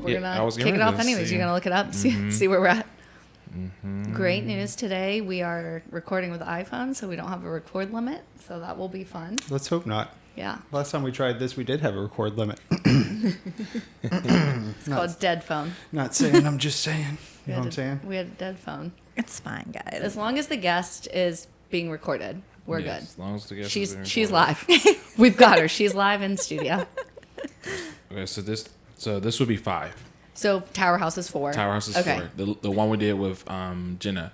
we're going to kick it off anyways. You're going to look it up, see where we're at. Great news today. We are recording with iPhone, so we don't have a record limit. So that will be fun. Let's hope not. Yeah. Last time we tried this, we did have a record limit. It's called dead phone. Not saying, I'm just saying. You know what I'm saying? We had a dead phone. It's fine, guys. As long as the guest is being recorded, we're good. As long as the guest She's is she's live. We've got her. She's live in studio. Okay, so this would be 5. So Tower House is 4. Tower House is 4. The one we did with Jenna. Jenna,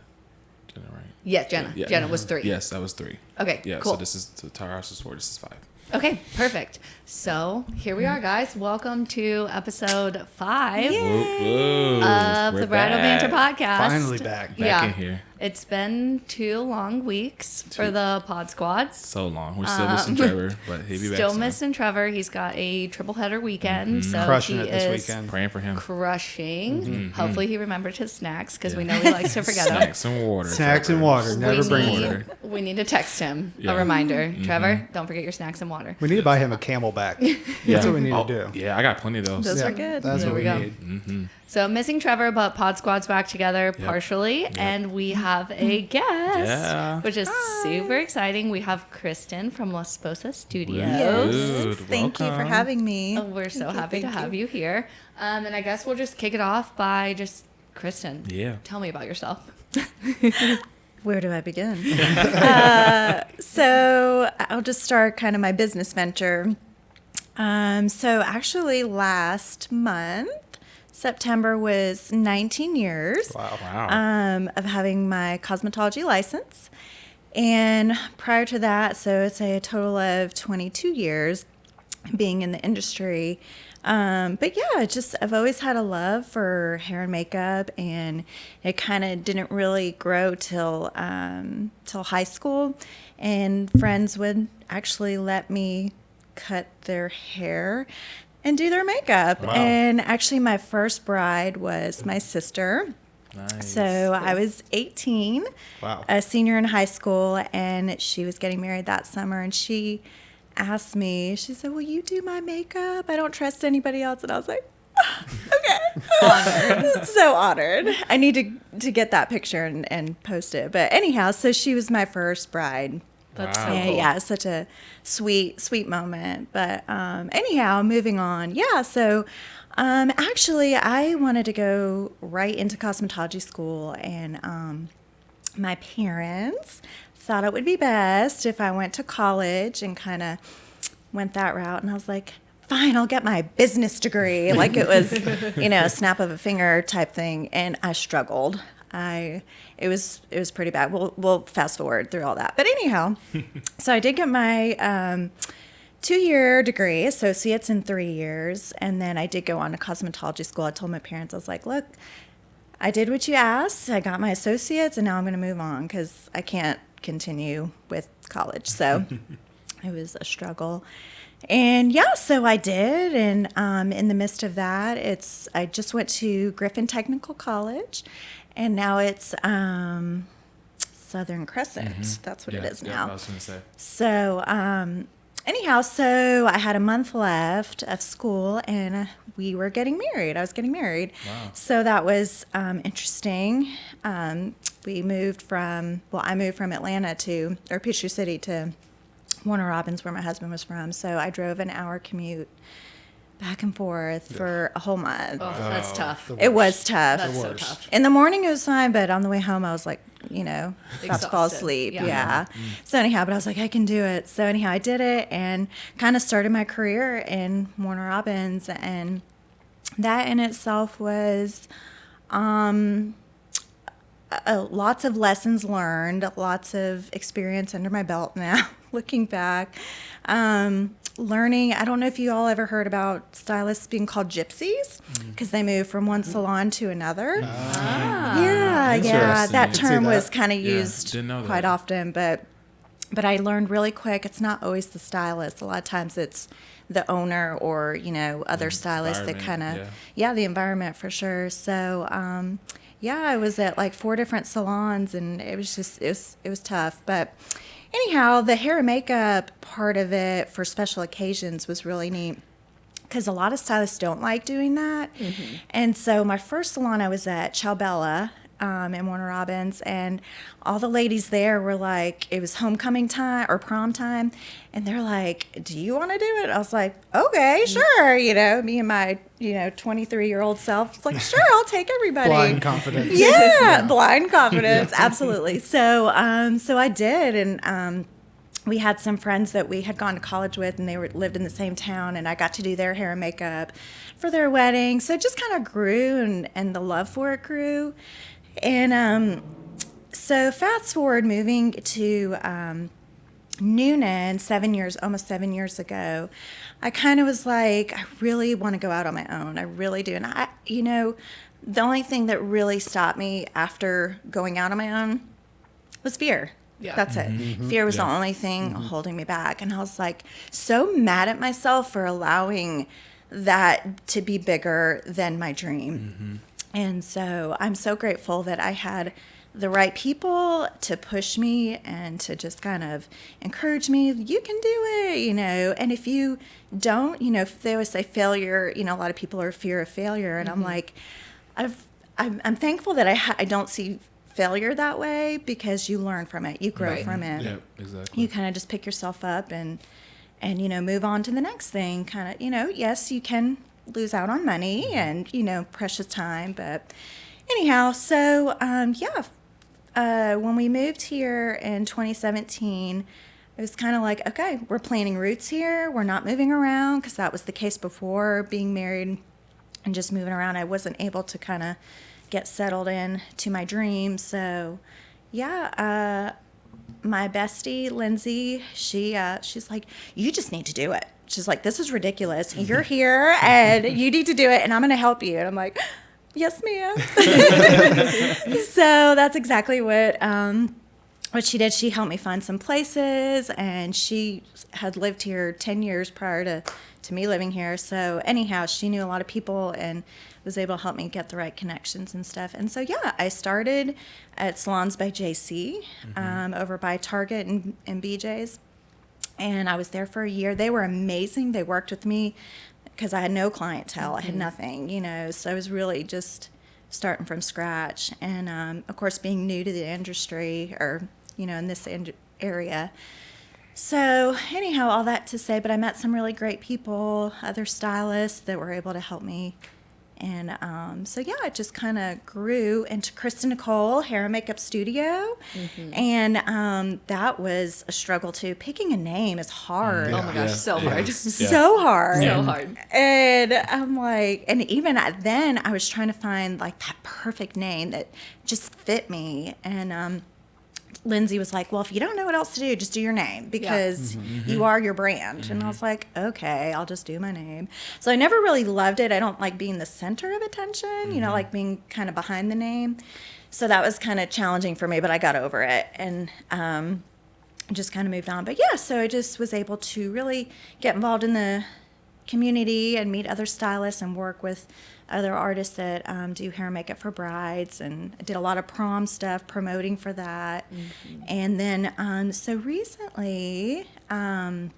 right? Yeah, Jenna. Yeah. Jenna was 3. Yes, that was 3. Okay, yeah, cool. So this is Tower House is 4. This is 5. Okay, perfect. So here we are, guys. Welcome to episode 5 of the Bridal Banter Podcast. Finally back in here. It's been 2 long weeks for the Pod Squad. So long. We're still missing Trevor, but he'll be back Still soon. missing Trevor. He's got a triple header weekend. So Crushing he it this is weekend. Praying for him. Crushing. Hopefully he remembered his snacks because we know he likes to forget them. Snacks and water. Snacks Trevor. and water. Never bring water. We need to text him Yeah. a reminder. Trevor, don't forget your snacks and water. We need to buy him a Camelback. That's what we need to do. Yeah, I got plenty of those. Those are good. That's There what we we go. need. So missing Trevor, but Pod Squad's back together partially, and we have a guest, which is super exciting. We have Kristin from Sposa Studio. Yes. Thank you for having me. Oh, we're so happy to have you here. And I guess we'll just kick it off by just Kristin. Yeah. Tell me about yourself. Where do I begin? So I'll just start kind of my business venture. So actually last month, September was 19 years of having my cosmetology license. And prior to that, so it's a total of 22 years being in the industry. But yeah, I've always had a love for hair and makeup, and it kind of didn't really grow till high school. And friends would actually let me cut their hair and do their makeup. Wow. And actually my first bride was my sister. Nice. So I was 18, a senior in high school, and she was getting married that summer, and she asked me, she said, will you do my makeup? I don't trust anybody else. And I was like, okay. Honored. So honored. I need to get that picture and post it. But anyhow, so she was my first bride. That's so And cool. yeah, it's such a sweet moment. But anyhow, moving on. Yeah, so actually, I wanted to go right into cosmetology school, and my parents thought it would be best if I went to college and kind of went that route. And I was like, fine, I'll get my business degree. Like it was, a snap of a finger type thing. And I struggled. It was pretty bad. We'll fast forward through all that. But anyhow, so I did get my 2-year degree, associates in 3 years. And then I did go on to cosmetology school. I told my parents, I was like, look, I did what you asked. I got my associates, and now I'm going to move on because I can't continue with college. So it was a struggle. And yeah, so I did. And in the midst of that, I just went to Griffin Technical College, and now it's Southern Crescent. That's what it is now. I was going to say. So anyhow, so I had a month left of school, and we were getting married. I was getting married. Wow. So that was interesting. I moved from Atlanta or Peachtree City to Warner Robins, where my husband was from. So I drove an hour commute back and forth for a whole month. Oh, that's tough. It was tough. That's so tough. In the morning it was fine, but on the way home I was like, about to fall Exhausted. asleep. Yeah. Yeah. So anyhow, but I was like, I can do it. So anyhow, I did it and kind of started my career in Warner Robins, and that in itself was lots of lessons learned, lots of experience under my belt now, looking back. Learning, I don't know if you all ever heard about stylists being called gypsies because they move from one salon to another. Yeah, Interesting. that I could see term that. was kind of Yeah, used didn't know that. quite often, but I learned really quick, it's not always the stylist. A lot of times it's the owner or, other stylists that kind environment, of, the environment for sure. So, I was at like 4 different salons, and it was tough. But anyhow, the hair and makeup part of it for special occasions was really neat because a lot of stylists don't like doing that. And so my first salon I was at, Ciao Bella, in Warner Robins, and all the ladies there were like, it was homecoming time or prom time, and they're like, do you want to do it? I was like, okay, sure. Me and my 23-year-old self was like, sure, I'll take everybody. Blind confidence. Yeah, blind confidence, absolutely. So I did, and we had some friends that we had gone to college with, and they lived in the same town, and I got to do their hair and makeup for their wedding. So it just kind of grew, and the love for it grew. And so fast forward, moving to Noonan almost 7 years ago, I kind of was like, I really want to go out on my own. I really do. And the only thing that really stopped me after going out on my own was fear. Yeah. That's it. Fear was the only thing holding me back. And I was like so mad at myself for allowing that to be bigger than my dream. And so I'm so grateful that I had the right people to push me and to just kind of encourage me. You can do it, And if you don't, if they always say failure, a lot of people are fear of failure. And I'm like, I'm thankful that I don't see failure that way, because you learn from it, you grow from it. Yeah, exactly. You kind of just pick yourself up and move on to the next thing. Kind of, yes, you can lose out on money and precious time, but anyhow, so when we moved here in 2017, it was kind of like, okay, we're planting roots here, we're not moving around, because that was the case before being married and just moving around. I wasn't able to kind of get settled in to my dreams. So my bestie Lindsay, she's like, you just need to do it. She's like, this is ridiculous. You're here and you need to do it, and I'm going to help you. And I'm like, yes, ma'am. So that's exactly what she did. She helped me find some places, and she had lived here 10 years prior to me living here. So anyhow, she knew a lot of people and was able to help me get the right connections and stuff. And so, I started at Salons by JC over by Target and BJ's. And I was there for a year. They were amazing. They worked with me because I had no clientele. I had nothing, So I was really just starting from scratch. And, of course, being new to the industry or, in this area. So anyhow, all that to say, but I met some really great people, other stylists that were able to help me. And it just kind of grew into Kristin Nicole Hair and Makeup Studio. And that was a struggle too. Picking a name is hard. Oh my gosh, so hard. So hard. So hard. And I'm like, and even then I was trying to find like that perfect name that just fit me. And Lindsay was like, well, if you don't know what else to do, just do your name, because you are your brand. And I was like, okay, I'll just do my name. So I never really loved it. I don't like being the center of attention, like being kind of behind the name. So that was kind of challenging for me, but I got over it and just kind of moved on. But so I just was able to really get involved in the community and meet other stylists and work with other artists that do hair and makeup for brides, and I did a lot of prom stuff, promoting for that. And then so recently I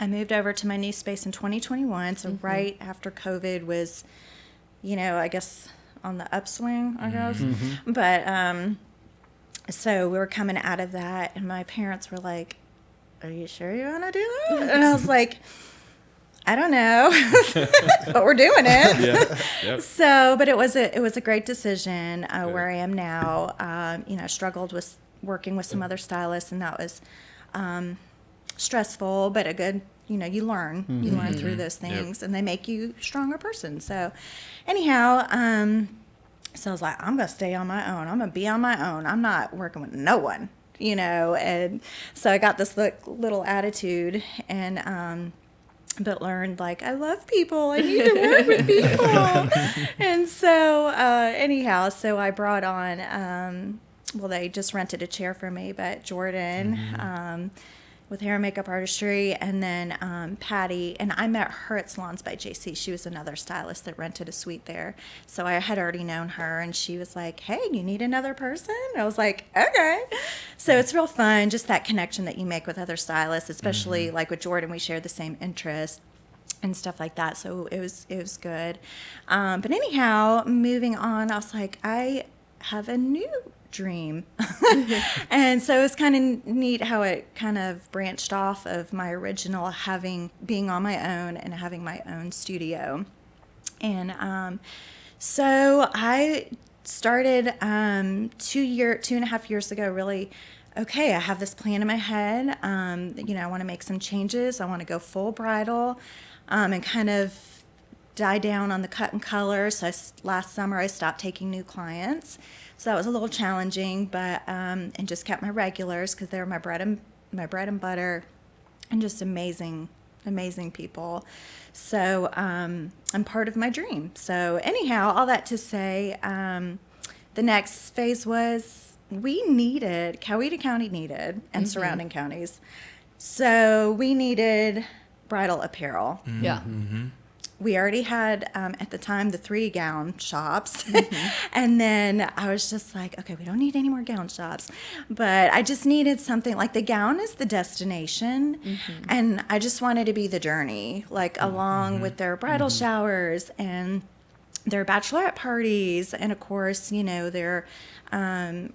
moved over to my new space in 2021, so right after COVID was, I guess on the upswing, I guess. But so we were coming out of that, and my parents were like, are you sure you want to do that? And I was like, I don't know, but we're doing it. So, but it was a great decision where I am now. I struggled with working with some other stylists, and that was stressful, but a good, you learn. You learn through those things, and they make you a stronger person. So anyhow, so I was like, I'm going to stay on my own. I'm going to be on my own. I'm not working with no one, and so I got this little attitude, and but learned like I love people. I need to work with people. And so anyhow, so I brought on they just rented a chair for me, but Jordan with hair and makeup artistry, and then Patty, and I met her at Salons by JC. She was another stylist that rented a suite there. So I had already known her, and she was like, hey, you need another person? And I was like, okay. So it's real fun, just that connection that you make with other stylists, especially like with Jordan, we share the same interests. and stuff like that. So it was good. But anyhow, moving on, I was like, I have a new dream. And so it's kind of neat how it kind of branched off of my original being on my own and having my own studio. And so I started 2.5 years ago, really, okay, I have this plan in my head. I want to make some changes. I want to go full bridal and kind of die down on the cut and color. So last summer I stopped taking new clients. So that was a little challenging, but and just kept my regulars because they were my bread and butter, and just amazing people. So I'm part of my dream. So anyhow, all that to say, the next phase was Coweta County needed, and surrounding counties. So we needed bridal apparel. Yeah. We already had, at the time, the 3 gown shops. And then I was just like, okay, we don't need any more gown shops. But I just needed something, like the gown is the destination. And I just wanted to be the journey, like along with their bridal showers and their bachelorette parties. And of course, their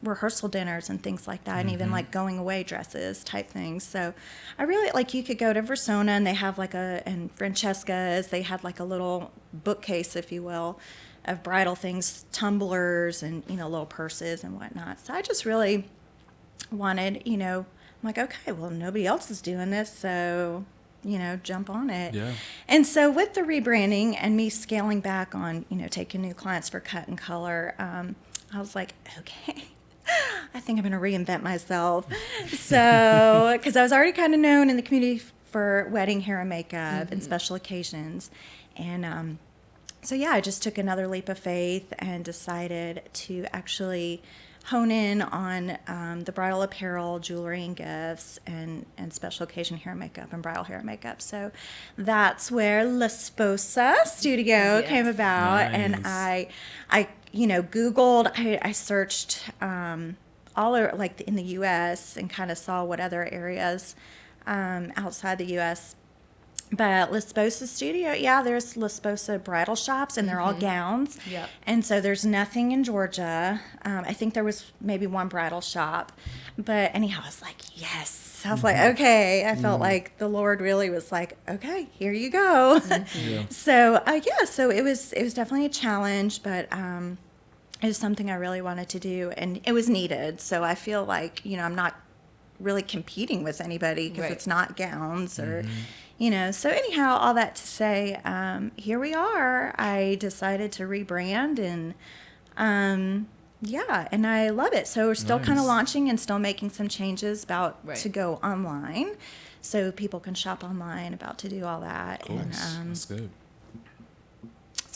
rehearsal dinners and things like that, and even like going away dresses type things. So I really you could go to Versona, and they have and Francesca's, they had like a little bookcase, if you will, of bridal things, tumblers and little purses and whatnot. So I just really wanted, I'm like, okay, well, nobody else is doing this, so jump on it. Yeah. And so with the rebranding and me scaling back on taking new clients for cut and color, I was like, okay, I think I'm going to reinvent myself. So, because I was already kind of known in the community for wedding hair and makeup and special occasions. And so, yeah, I just took another leap of faith and decided to actually hone in on the bridal apparel, jewelry and gifts, and special occasion hair and makeup and bridal hair and makeup. So that's where Sposa Studio came about. Nice. And I Googled, I searched all over, like in the U.S. and kind of saw what other areas outside the U.S. But Sposa Studio, there's Sposa bridal shops, and they're all gowns. Yep. And so there's nothing in Georgia. I think there was maybe one bridal shop. But anyhow, I was like, yes. I was like, okay. I felt like the Lord really was like, okay, here you go. So, so it was definitely a challenge, but it was something I really wanted to do, and it was needed. So I feel like, I'm not really competing with anybody because it's not gowns or... so anyhow, all that to say, here we are. I decided to rebrand, and and I love it. So we're still kind of launching and still making some changes to go online, so people can shop online, about to do all that. Cool. And That's good.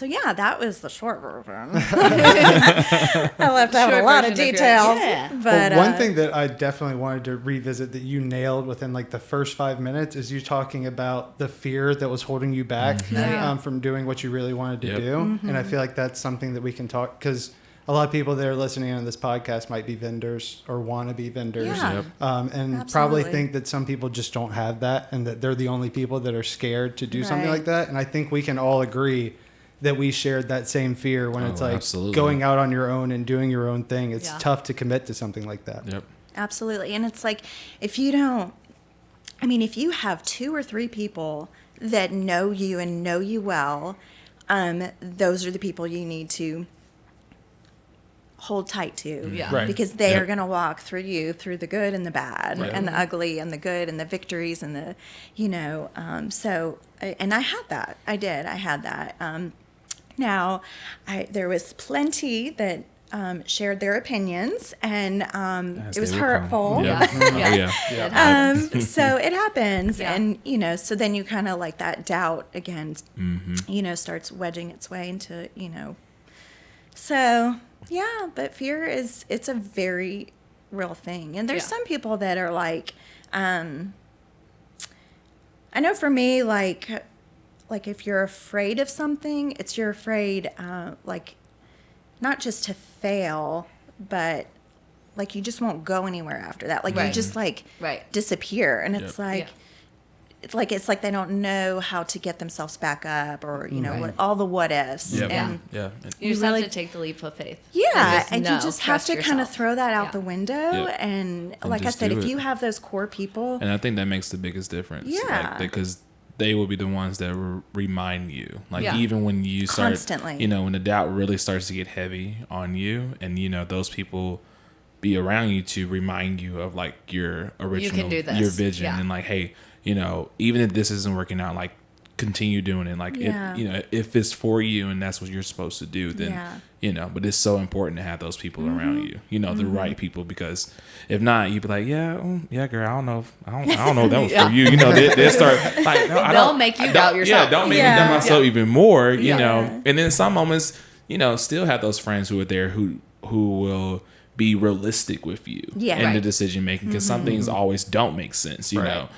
so that was the short version. I left out a lot of details. But one thing that I definitely wanted to revisit that you nailed within like the first 5 minutes is you talking about the fear that was holding you back from doing what you really wanted to do. And I feel like that's something that we can talk, because a lot of people that are listening on this podcast might be vendors or want to be vendors, and probably think that some people just don't have that, and that they're the only people that are scared to do something like that. And I think we can all agree that we shared that same fear when it's like going out on your own and doing your own thing. It's tough to commit to something like that. Yep. Absolutely. And it's like, if you have 2 or 3 people that know you and know you well, those are the people you need to hold tight to. Yeah. Right. Because they are going to walk through you through the good and the bad and the ugly and the good and the victories and the, so, and I had that. I had that. Now, there was plenty that shared their opinions, and it was hurtful. So it happens, and so then you kind of like that doubt again, starts wedging its way into So but fear it's a very real thing, and there's some people that are like, I know for me, like if you're afraid of something, you're afraid, not just to fail, but like you just won't go anywhere after that. Like you just disappear. And it's it's like they don't know how to get themselves back up, or all the what ifs. Yep. And you just have to take the leap of faith. Yeah, and you just have to kind of throw that out the window. Yep. And like I said, if you have those core people, and I think that makes the biggest difference. Yeah, because they will be the ones that remind you, even when you start constantly, when the doubt really starts to get heavy on you, and those people be around you to remind you of like your original, your vision, and like, hey, even if this isn't working out, like continue doing it. Like, if it's for you and that's what you're supposed to do, then, but it's so important to have those people around you, the right people, because if not, you'd be like, yeah, girl, I don't know if that was for you. They start like, no, they'll make you doubt yourself. Yeah, don't make me doubt myself even more, and then in some moments, still have those friends who are there who will be realistic with you in the decision making, because some things always don't make sense, you know,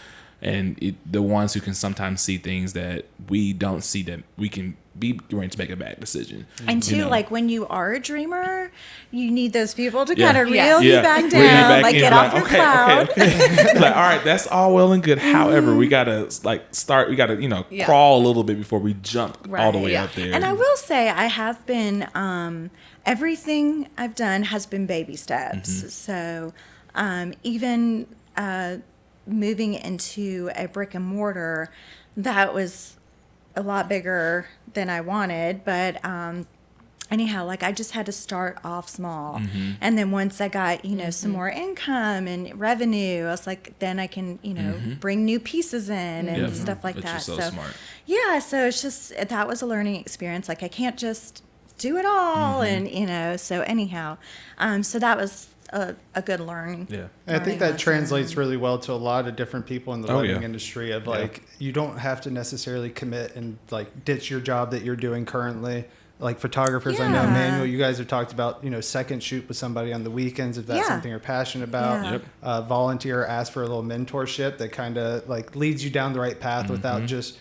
and the ones who can sometimes see things that we don't see, that we can be ready to make a bad decision. And too, like when you are a dreamer, you need those people to kind of reel you back down, like get off your cloud. Like, all right, that's all well and good. However, we gotta crawl a little bit before we jump all the way up there. And I will say, I have been everything I've done has been baby steps. So even moving into a brick and mortar, that was a lot bigger than I wanted, but anyhow, like I just had to start off small, and then once I got some more income and revenue, I was like, then I can bring new pieces in and stuff like that. So smart. Yeah, so it's just, that was a learning experience. Like I can't just do it all, and so anyhow, so that was a good learning. Yeah, and I think that translates really well to a lot of different people in the wedding industry. Of like, you don't have to necessarily commit and like ditch your job that you're doing currently. Like photographers, I know, Manuel, you guys have talked about second shoot with somebody on the weekends if that's something you're passionate about. Volunteer, ask for a little mentorship that kind of like leads you down the right path without just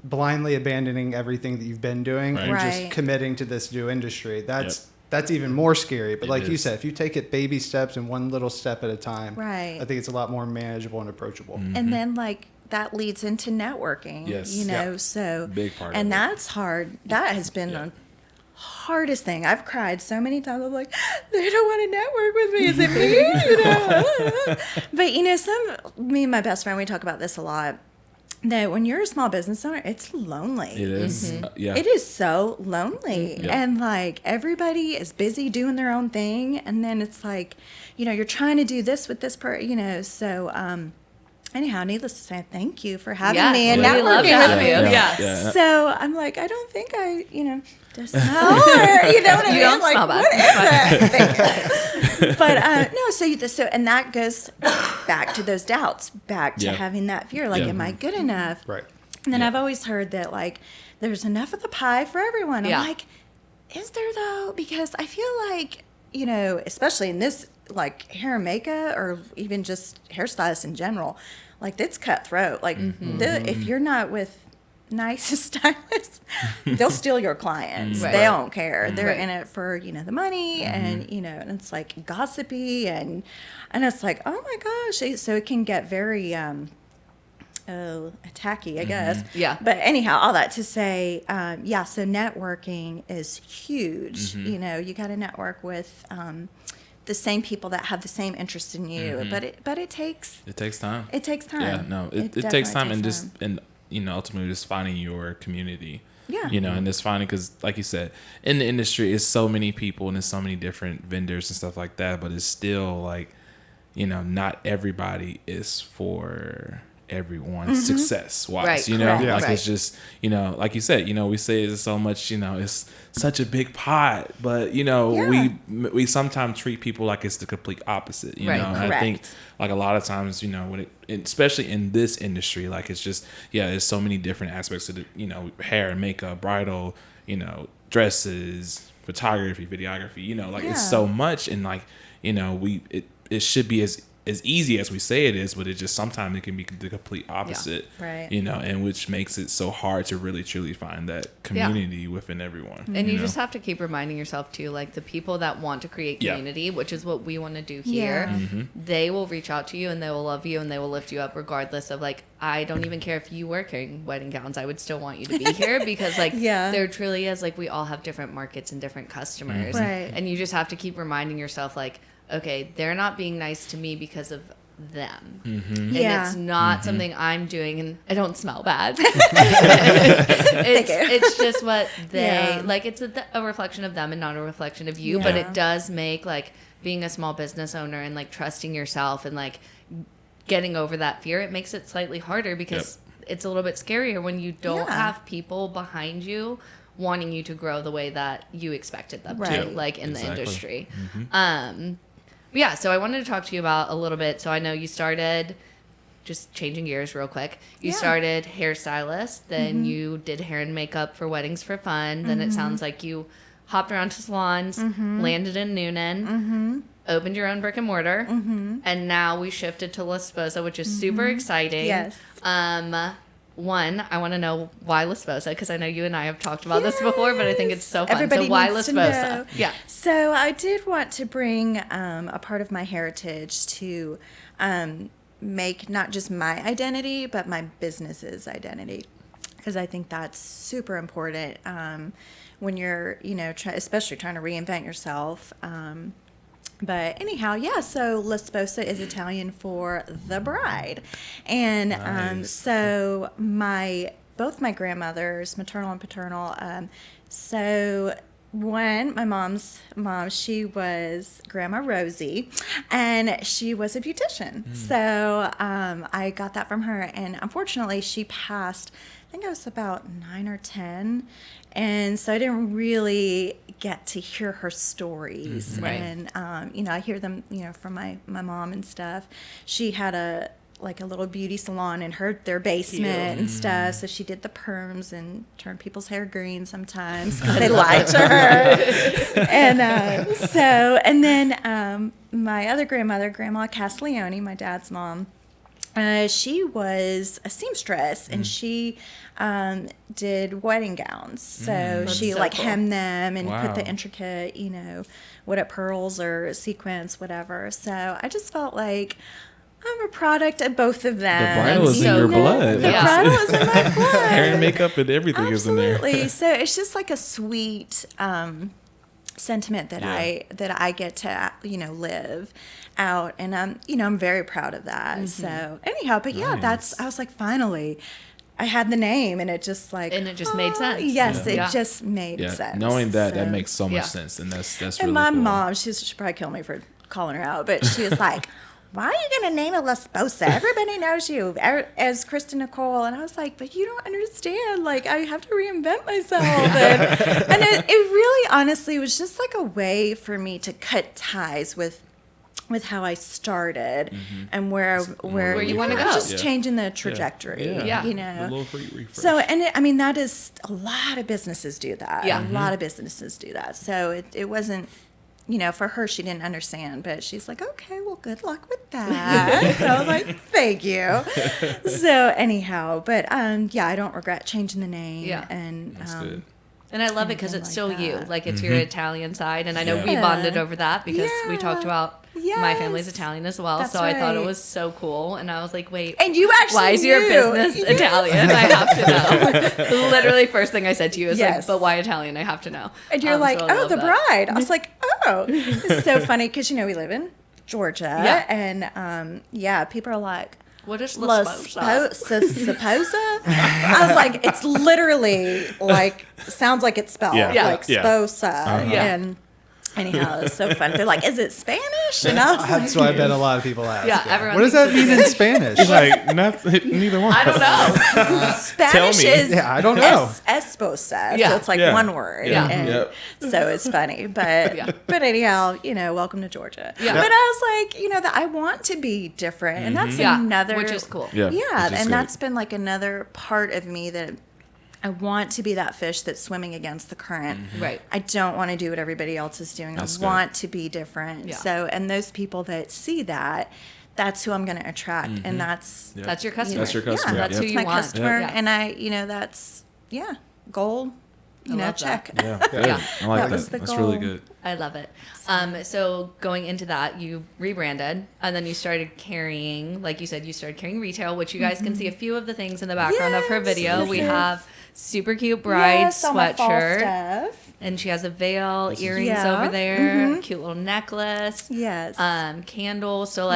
blindly abandoning everything that you've been doing and just committing to this new industry. That's even more scary. But like you said, if you take it baby steps and one little step at a time, I think it's a lot more manageable and approachable. And then like that leads into networking, so big part and of that's hard. That has been the hardest thing. I've cried so many times. I'm like, they don't want to network with me. Is it me? But me and my best friend, we talk about this a lot. That when you're a small business owner, it's lonely. It is. It is so lonely. And like everybody is busy doing their own thing. And then it's like, you're trying to do this with this so anyhow, needless to say, thank you for having me and networking with me. So I'm like, I don't think I, just smell or, you know what I mean? Don't like, smell bad. What is it? But no, so and that goes back to those doubts, back to having that fear, like, am I good enough? Right. And then I've always heard that like there's enough of the pie for everyone. I'm like, is there though? Because I feel like, especially in this like hair and makeup, or even just hairstylists in general, like it's cutthroat. Like if you're not with nice stylists, they'll steal your clients. They don't care. They're in it for the money, and and it's like gossipy, and it's like, oh my gosh. So it can get very tacky, I guess. But anyhow, all that to say, so networking is huge. You got to network with the same people that have the same interest in you. But it takes time. It takes time. Yeah, no, it takes time, and ultimately just finding your community. And it's finding, because like you said, in the industry it's so many people and there's so many different vendors and stuff like that, but it's still like, not everybody is for everyone's success wise, it's just, like you said, we say it's so much, it's such a big pot, but we sometimes treat people like it's the complete opposite, and I think like a lot of times, when especially in this industry, like it's just, there's so many different aspects of the, hair and makeup, bridal, dresses, photography, videography, it's so much, and like, it should be as as easy as we say it is, but it just sometimes it can be the complete opposite, right? You know, and which makes it so hard to really truly find that community within everyone. And you just have to keep reminding yourself too, like the people that want to create community, which is what we want to do here, they will reach out to you and they will love you and they will lift you up regardless of like, I don't even care if you were carrying wedding gowns, I would still want you to be here because like there truly is, like we all have different markets and different customers, and you just have to keep reminding yourself like, okay, they're not being nice to me because of them. And it's not something I'm doing, and I don't smell bad. it's just what they like. It's a reflection of them and not a reflection of you. But it does make like being a small business owner and like trusting yourself and like getting over that fear. It makes it slightly harder because it's a little bit scarier when you don't have people behind you wanting you to grow the way that you expected them to, like in the industry. Yeah, so I wanted to talk to you about a little bit. So I know you started, just changing gears real quick, you started hairstylist, then you did hair and makeup for weddings for fun. Then it sounds like you hopped around to salons, landed in Noonan, opened your own brick and mortar, and now we shifted to La Sposa, which is super exciting. Yes. One, I want to know why La Sposa, because I know you and I have talked about this before, but I think it's so fun. Everybody so why La needs to Sposa? know. Yeah. So I did want to bring a part of my heritage to make not just my identity, but my business's identity, because I think that's super important when you're, you know, especially trying to reinvent yourself. But anyhow, so La Sposa is Italian for the bride. And so both my grandmothers, maternal and paternal, so one, my mom's mom, she was Grandma Rosie, and she was a beautician. So I got that from her. And unfortunately, she passed, I think I was about 9 or 10. And so I didn't really get to hear her stories. And, you know, I hear them, you know, from my mom and stuff. She had a little beauty salon in their basement and stuff. So she did the perms and turned people's hair green sometimes because they lied to her. And then my other grandmother, Grandma Castiglione, my dad's mom, she was a seamstress, and she did wedding gowns. So she so cool. Hemmed them and put the intricate, you know, pearls or sequins, whatever. So I just felt like I'm a product of both of them. The bridal is in your blood. The bridal is in my blood. Hair and makeup and everything is in there. Absolutely. So it's just like a sweet sentiment that I get to, you know, live out, and you know, I'm very proud of that. So anyhow, but I was like, finally I had the name, and it just made sense. Yes, it just made sense. Knowing that makes so much sense, and that's really and my cool. mom, she'd probably kill me for calling her out, but she was like, why are you going to name it La Sposa? Everybody knows you as Kristin Nicole. And I was like, but you don't understand. Like, I have to reinvent myself. And it really, honestly, was just like a way for me to cut ties with how I started and where you want to go. Just changing the trajectory, you know. A little refresh. So, that is, a lot of businesses do that. Yeah. A lot of businesses do that. So it wasn't, you know, for her, she didn't understand, but she's like, okay, well, good luck with that. So I was like, thank you. So anyhow, but I don't regret changing the name. Yeah. And that's good. And I love it because it's still you. Like, it's your Italian side. And I know we bonded over that because we talked about my family's Italian as well. That's so I thought it was so cool. And I was like, wait. And you actually why is your business Italian? I have to know. Literally, first thing I said to you is like, but why Italian? I have to know. And you're like, so the bride. I was like, oh. It's so funny because, you know, we live in Georgia. Yeah. And, people are like, what is La Sposa? Sposa? I was like, it's literally like, sounds like it's spelled like Sposa. And anyhow, it's so fun. They're like, is it Spanish? And I was that's what I bet a lot of people ask. Yeah, everyone. What does that mean in Spanish? Like, neither one. I don't know. Spanish is I don't know. Esposa. So it's like one word. Yeah. And so it's funny. But anyhow, you know, welcome to Georgia. Yeah. But I was like, you know, that I want to be different. And that's another. Which is cool. Yeah. And that's been like another part of me that I want to be that fish that's swimming against the current. Right. I don't want to do what everybody else is doing. I want to be different. Yeah. So, and those people that see that, that's who I'm going to attract. And that's your customer. That's your customer. That's who you my want. customer. Yeah. And I, that's, goal, check. Yeah, good. I like was that. the That's goal. really good. I love it. So going into that, you rebranded and then you started carrying, like you said, you started carrying retail, which you guys can see a few of the things in the background of her video. We have super cute bride sweatshirt. And she has a veil, earrings over there, cute little necklace. Yes. Candles. So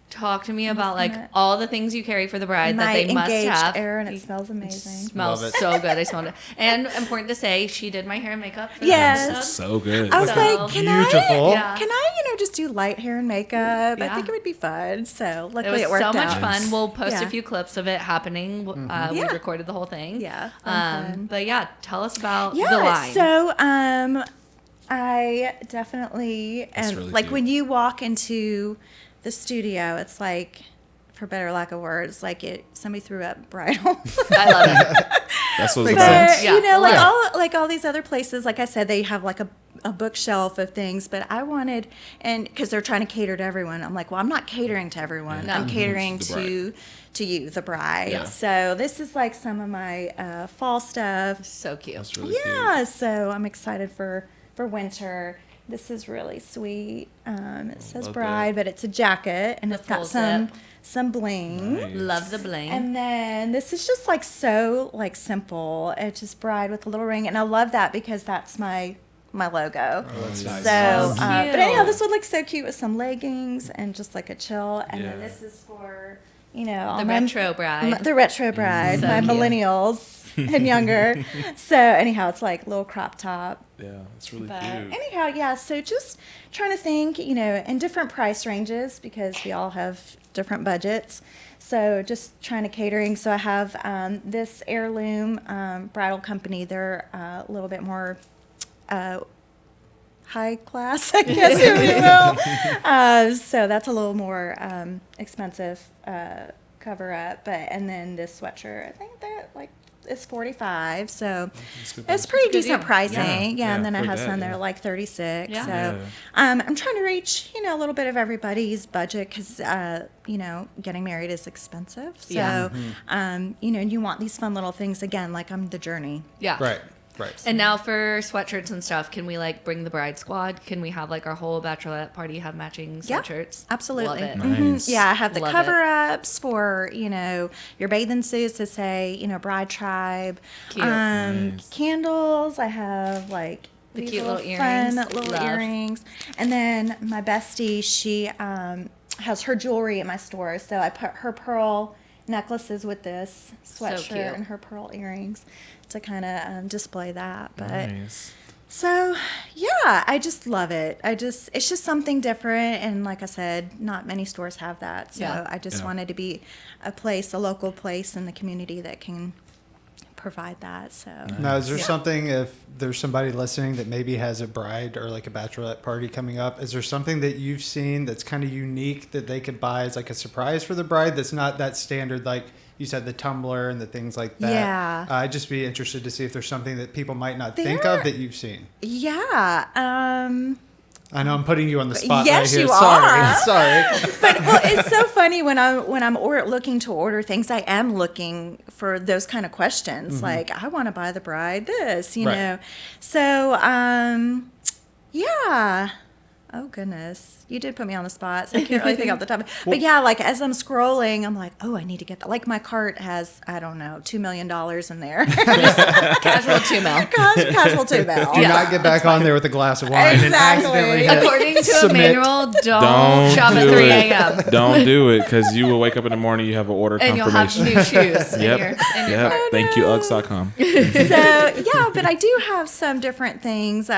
talk to me about all the things you carry for the bride that they must have. Air, and it smells amazing. Smells so good. I smelled it. And important to say, she did my hair and makeup for Yes. the episode. So good. I was like, can I just do light hair and makeup? I think it would be fun. So luckily it worked out. So much fun. We'll post a few clips of it happening. We recorded the whole thing. Yeah. But tell us about the line. So I definitely, and really like cute. when you walk into the studio, it's like, for better lack of words, like somebody threw up bridal. I love it. That's what it's about. All these other places, like I said, they have like a bookshelf of things, but I wanted, and because they're trying to cater to everyone, I'm like, well, I'm not catering to everyone. I'm catering to you, the bride. Yeah. So this is like some of my fall stuff. So cute. That's really cute. So I'm excited for winter. This is really sweet. It says bride, but it's a jacket, and it's got some bling. Nice. Love the bling. And then this is just so simple. It's just bride with a little ring, and I love that because that's my logo. Oh, that's nice. So, but anyhow, this would look so cute with some leggings and just like a chill. And then this is for the retro bride. The retro bride, So my cute. millennials and younger. So anyhow, it's like a little crop top. Yeah, it's really But cute. anyhow, so just trying to think, in different price ranges because we all have different budgets. So just trying to catering. So I have this heirloom bridal company. They're a little bit more high class, I guess, if you will. So that's a little more expensive cover up. And then this sweatshirt, I think that it's $45, so it's pretty decent pricing. Yeah, and then I have some that are like $36. Yeah. So I'm trying to reach a little bit of everybody's budget because getting married is expensive. So you want these fun little things again, like the journey. Yeah. Right. And now for sweatshirts and stuff, can we bring the bride squad? Can we have our whole bachelorette party have matching sweatshirts? Absolutely. Love it. Nice. Yeah, I have the Love cover-ups for, your bathing suits to say, Bride Tribe. Cute. Nice. Candles. I have The these cute little earrings. fun little Love. earrings. And then my bestie, she has her jewelry at my store. So I put her pearl necklaces with this sweatshirt cute. and her pearl earrings to kind of display that. But Nice. so yeah, I just love it. It's just something different, and like I said, not many stores have that. So I just wanted to be a local place in the community that can provide that. So now, is there something, if there's somebody listening that maybe has a bride or a bachelorette party coming up, is there something that you've seen that's kind of unique that they could buy as a surprise for the bride that's not that standard, like you said, the tumbler and the things like that? Yeah. I'd just be interested to see if there's something that people might not think of that you've seen. yeah. I know I'm putting you on the spot Yes, right here. you Sorry. But it's so funny when I'm looking to order things, I am looking for those kind of questions. Like, I want to buy the bride this, know. So, yeah. Oh, goodness. You did put me on the spot, so I can't really think off the top. But yeah, as I'm scrolling, I'm like, oh, I need to get that. My cart has, I don't know, $2 million in there. Casual $2 million. Casual $2 million. Do not get back on there with a glass of wine and Exactly. accidentally hit According to submit. Emmanuel, don't shop at do 3 it. a.m. Don't do it, because you will wake up in the morning, you have an order And you'll have confirmation. new shoes in your Yep. cart. Thank you, Uggs.com. So yeah, but I do have some different things.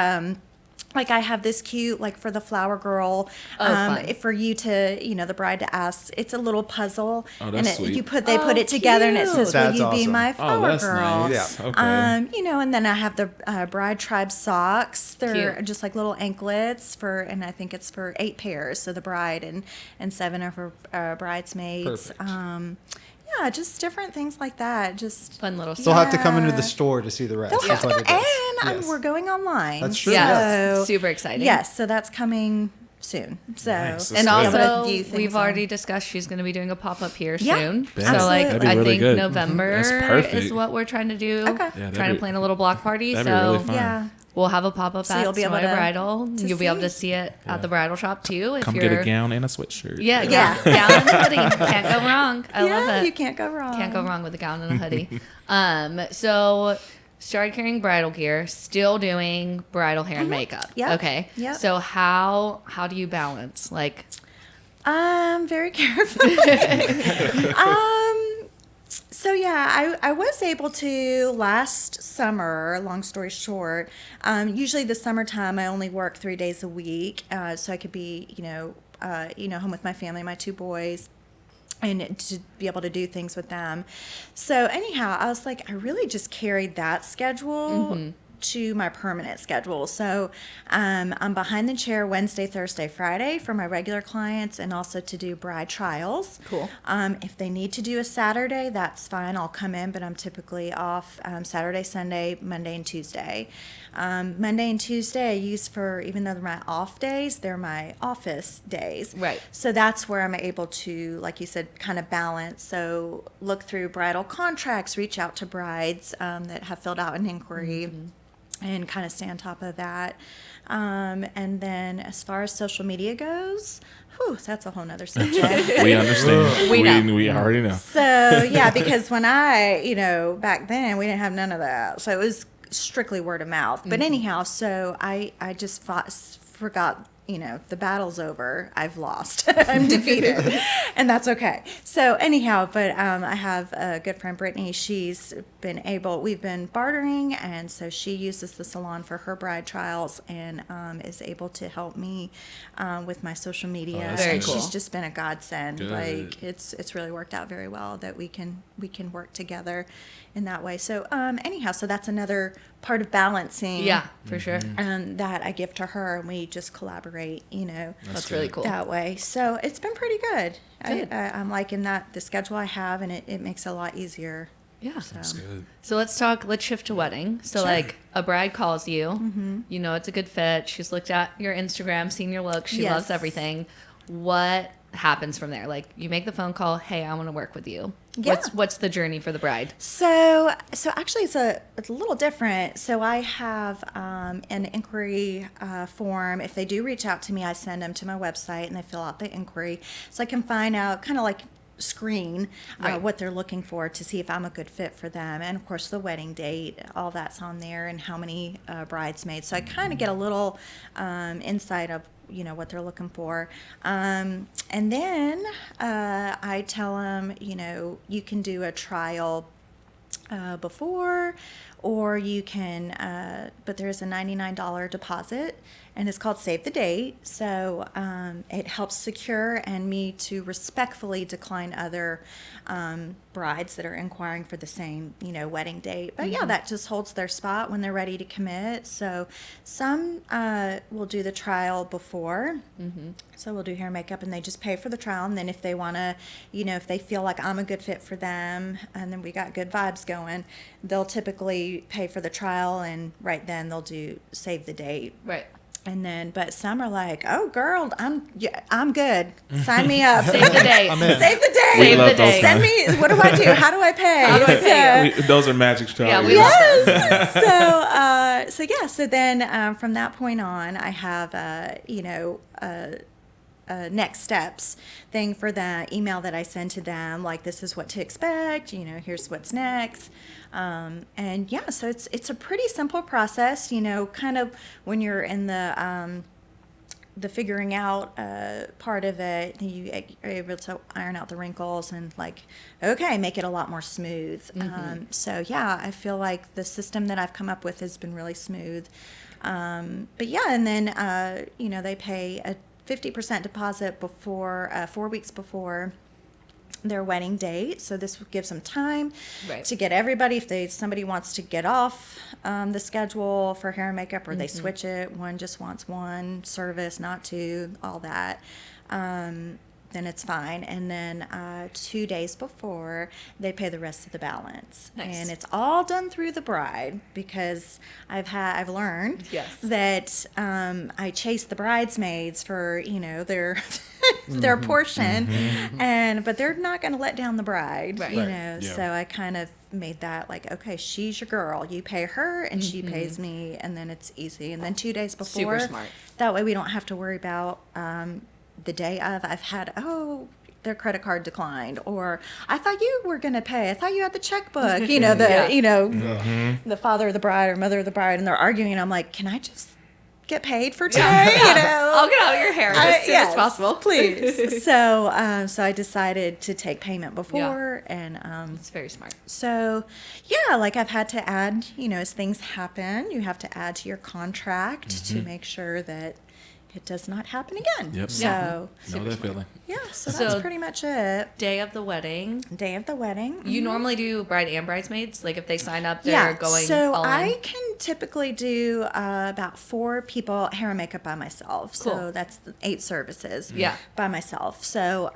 I have this cute, for the flower girl, fun. for you to, the bride to ask. It's a little puzzle, Oh, that's and sweet. they put it together, and it says, "Will That's you be awesome. my Oh, flower that's girl?" nice. Yeah. Okay. And then I have the Bride Tribe socks. They're Cute. just little anklets and I think it's for 8 pairs. So the bride and 7 of her bridesmaids. Perfect. Yeah, just different things like that. Just Fun little They'll have to come into Yeah. the store to see the rest. They'll have That's to what go, it is. and Yes. we're going online. That's true. Yes. So, Super exciting. yes, so that's coming soon. So, Nice. And That's good. also, view things we've on. already discussed she's going to be doing a pop-up here Yeah, soon. Yeah. So, like, That'd be I really think good. November That's perfect. is what we're trying to do. Okay. Yeah, Trying to plan a little block party. that'd be So, really fun. yeah. we'll have a pop-up So at you'll be able Sonoy to Bridal. You'll be able to see. see it at the bridal shop, too. If Come you're, get a gown and a sweatshirt. Yeah, Yeah. gown and a hoodie. Can't go wrong. I love it. You can't go wrong. Can't go wrong with a gown and a hoodie. So started carrying bridal gear, still doing bridal hair and makeup. Yep. Okay. Yep. So how do you balance? Like, Very careful. So yeah, I was able to last summer, long story short, usually the summertime I only work 3 days a week. So I could be, home with my family, my 2 boys, and to be able to do things with them. So anyhow, I was like, I really just carried that schedule to my permanent schedule. So I'm behind the chair Wednesday, Thursday, Friday for my regular clients, and also to do bride trials. Cool. If they need to do a Saturday, that's fine. I'll come in, but I'm typically off Saturday, Sunday, Monday, and Tuesday. Monday and Tuesday I use for, even though they're my off days, they're my office days. Right. So that's where I'm able to, like you said, kind of balance. So look through bridal contracts, reach out to brides that have filled out an inquiry. And kind of stay on top of that. And then as far as social media goes, that's a whole nother subject. We understand. We know. We already know. So, yeah, because when back then, we didn't have none of that. So it was strictly word of mouth. But anyhow, so I just forgot, the battle's over. I've lost. I'm defeated. And that's okay. So anyhow, but I have a good friend, Brittany. We've been bartering, and so she uses the salon for her bride trials and is able to help me with my social media. that's Very And cool. she's just been a godsend. Good. Like it's really worked out very well that we can work together in that way. So anyhow, so that's another part of balancing. Yeah, for sure. That I give to her, and we just collaborate, That's really cool. that way. So it's been pretty good. Good. I'm liking the schedule I have, and it makes it a lot easier. Yeah. That's good. So let's shift to wedding. So like a bride calls you, it's a good fit. She's looked at your Instagram, seen your look. She Yes. loves everything. What happens from there? Like you make the phone call. Hey, I want to work with you. Yeah. What's the journey for the bride? So actually it's a little different. So I have an inquiry form. If they do reach out to me, I send them to my website and they fill out the inquiry. So I can find out, kind of like screen Right. what they're looking for to see if I'm a good fit for them. And of course the wedding date, all that's on there, and how many bridesmaids. So I kind of get a little insight of what they're looking for. And then I tell them, you can do a trial before, or you can, but there's a $99 deposit, and it's called Save the Date. So it helps secure and me to respectfully decline other brides that are inquiring for the same, wedding date. But yeah, that just holds their spot when they're ready to commit. So some will do the trial before. So we'll do hair and makeup, and they just pay for the trial. And then if they want to, if they feel like I'm a good fit for them, and then we got good vibes going, they'll typically pay for the trial, and right then they'll do Save the Date. Right. And then, but some are like, "Oh, girl, I'm good. Sign me up. Save the date. Save the date. Save the love those date. Send me. What do I do? How do I pay? How do I pay Those are magic straws. Yeah, we love So yeah. So then from that point on, I have next steps thing for the email that I send to them. Like, this is what to expect. Here's what's next. And yeah, so it's a pretty simple process. Kind of when you're in the figuring out part of it, you are able to iron out the wrinkles and make it a lot more smooth. So yeah, I feel like the system that I've come up with has been really smooth. But yeah, and then they pay a 50% deposit before 4 weeks before their wedding date. So this gives them time to get everybody, if somebody wants to get off the schedule for hair and makeup, or they switch it, one just wants one service, not two, all that. it's fine. And then 2 days before, they pay the rest of the balance. Nice. And it's all done through the bride, because I've learned that I chase the bridesmaids for, their their portion, but they're not going to let down the bride, So I kind of made that like, okay, she's your girl. You pay her and she pays me, and then it's easy. And then 2 days before, super smart. That way we don't have to worry about the day of. I've had, their credit card declined, or I thought you were going to pay. I thought you had the checkbook, the father of the bride or mother of the bride, and they're arguing, and I'm like, can I just get paid for today? I'll get out of your hair as soon as possible, please. So I decided to take payment before, and it's very smart. So like I've had to add, as things happen, you have to add to your contract to make sure that it does not happen again. Yep. So know that feeling. Yeah, so that's pretty much it. Day of the wedding. You normally do bride and bridesmaids? Like if they sign up, they're going so all in? I can typically do about 4 people hair and makeup by myself. Cool. So that's 8 services by myself. So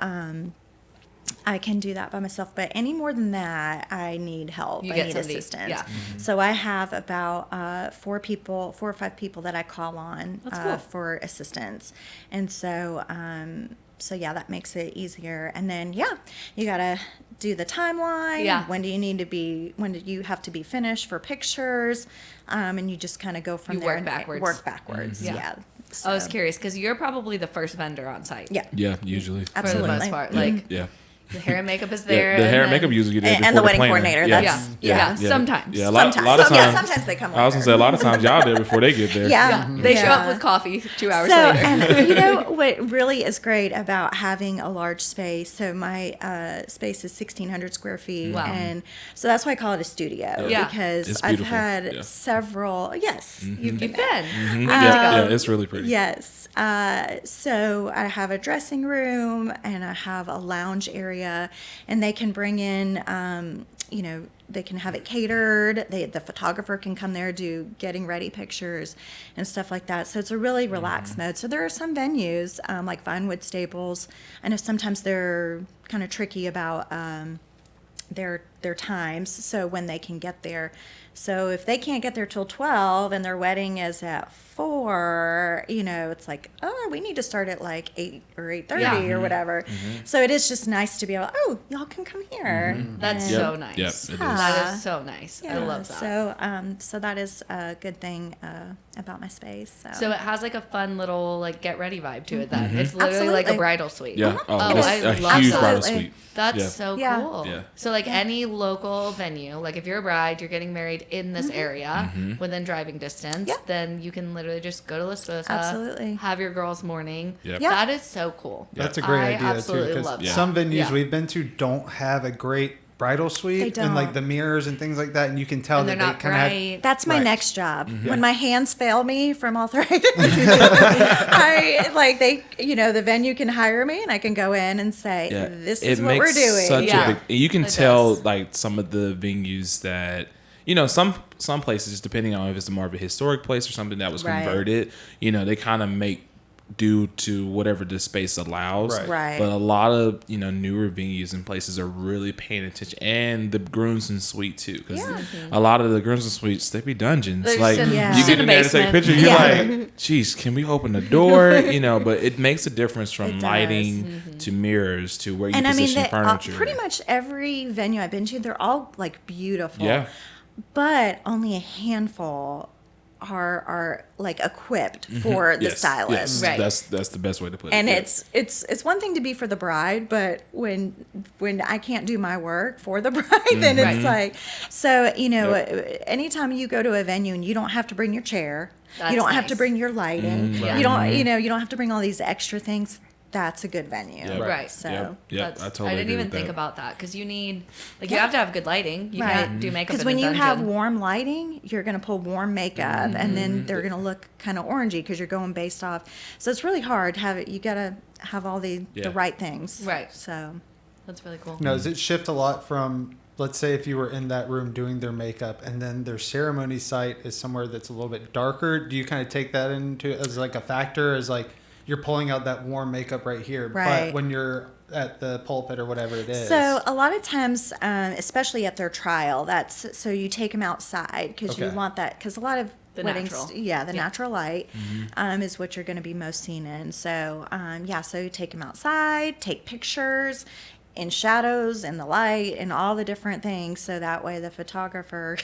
I can do that by myself, but any more than that, I need help. I need assistance. Yeah. So I have about 4 or 5 people that I call on for assistance, and so that makes it easier. And then you gotta do the timeline. Yeah. When do you have to be finished for pictures? And you just kind of go from there. Work backwards. Yeah. So. I was curious because you're probably the first vendor on site. Yeah. Yeah, usually. Absolutely. For the most part, the hair and makeup is there. The hair and makeup usually get there and the wedding coordinator. Sometimes. Yeah, a lot of times. Sometimes they come. I was gonna say a lot of times y'all there before they get there. They show up with coffee 2 hours later. And what really is great about having a large space. So my space is 1,600 square feet, and so that's why I call it a studio. Because I've had several. Yes, you've been. It's really pretty. Yes. So I have a dressing room and I have a lounge area. And they can bring in, they can have it catered. The photographer can come there, do getting ready pictures and stuff like that. So it's a really relaxed mode. So there are some venues like Vinewood Staples. I know sometimes they're kind of tricky about their times, so when they can get there. So if they can't get there till 12 and their wedding is at 4, it's like, we need to start at like 8 or 8:30 or whatever. So it is just nice to be able, y'all can come here. That's so nice. Yep, it is. That is so nice. I love that. So that is a good thing about my space. So it has like a fun little like get ready vibe to it then. It's literally like a bridal suite. Yeah. It's a love huge that. bridal suite. That's so cool. Yeah. So like any local venue, like if you're a bride, you're getting married in this area within driving distance, then you can literally just go to La Sposa, have your girls' morning. That is so cool. That's a great idea absolutely too. love Because some venues we've been to don't have a great bridal suite and like the mirrors and things like that, and you can tell that they kind of have. That's my next job. When my hands fail me from arthritis, the venue can hire me and I can go in and say, this is what we're doing. Such a big, you can tell like some of the venues that some places, depending on if it's more of a historic place or something that was converted, they kind of make due to whatever the space allows. Right. But a lot of, newer venues and places are really paying attention. And the grooms and suite too. Because a lot of the grooms and suites, they be dungeons. They're like you get in there to take a picture, you're like, geez, can we open the door? But it makes a difference from lighting to mirrors to where you position furniture. Pretty much every venue I've been to, they're all like beautiful. Yeah. But only a handful are like equipped for the stylist. Right. That's the best way to put it. And it's one thing to be for the bride, but when I can't do my work for the bride, then it's like, so anytime you go to a venue and you don't have to bring your chair, you don't have to bring your lighting, you don't have to bring all these extra things. That's a good venue. Yep. Right. So I totally didn't even think about that because you need you have to have good lighting. You can't do makeup because when you have warm lighting, you're going to pull warm makeup, and then they're going to look kind of orangey because you're going based off. So it's really hard to have it. You got to have all the right things. Right. So that's really cool. Now, does it shift a lot from? Let's say if you were in that room doing their makeup and then their ceremony site is somewhere that's a little bit darker, do you kind of take that into as like a factor as like you're pulling out that warm makeup right here. Right. But when you're at the pulpit or whatever it is. So a lot of times, especially at their trial, so you take them outside because you want that, because a lot of the weddings, natural. natural light is what you're going to be most seen in. So so you take them outside, take pictures in shadows and the light and all the different things, so that way the photographer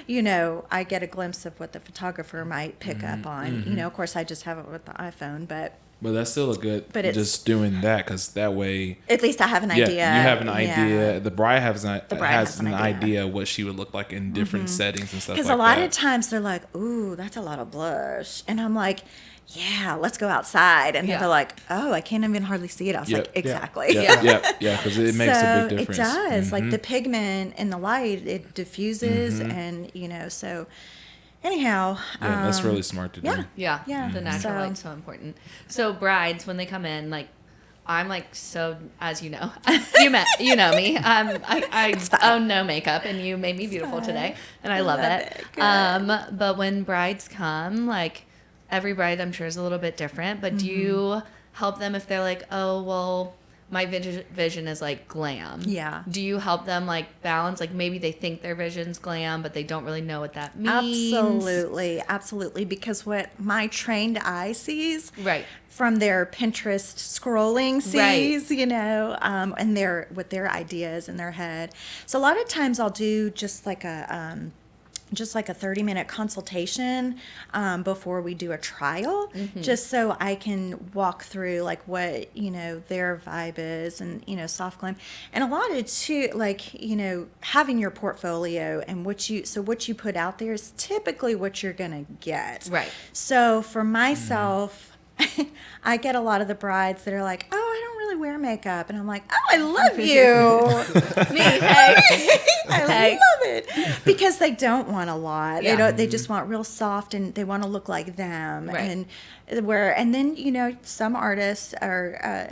I get a glimpse of what the photographer might pick up on. Of course I just have it with the iPhone, but that's still a good, just doing that, because that way at least I have an idea. You have an idea. The bride has an idea what she would look like in different settings and stuff like that. Because a lot of times they're like, ooh, that's a lot of blush. And I'm like, yeah, let's go outside. And they're like, oh, I can't even hardly see it. I was like, exactly. Because it makes a big difference. It does. Like the pigment in the light, it diffuses and, so... Anyhow, that's really smart to do. Yeah. The natural light's so important. So brides, when they come in, like, I'm like, so, as you know, you know me. I own no makeup, and you made me beautiful today, and I love it. But when brides come, like, every bride I'm sure is a little bit different. But do you help them if they're like, oh, well, my vision is like glam? Yeah. Do you help them like balance? Like maybe they think their vision's glam, but they don't really know what that means. Absolutely. Because what my trained eye sees, right, from their Pinterest scrolling sees, and their ideas in their head. So a lot of times I'll do just like a 30-minute consultation before we do a trial, just so I can walk through like what, their vibe is and, soft glam. And a lot of too, like, having your portfolio and what you put out there is typically what you're going to get. Right. So for myself, I get a lot of the brides that are like, oh, I don't really wear makeup. And I'm like, oh, I love you. Me, hey. I love it. Because they don't want a lot. Yeah. They just want real soft, and they want to look like them. Right. And then, some artists are,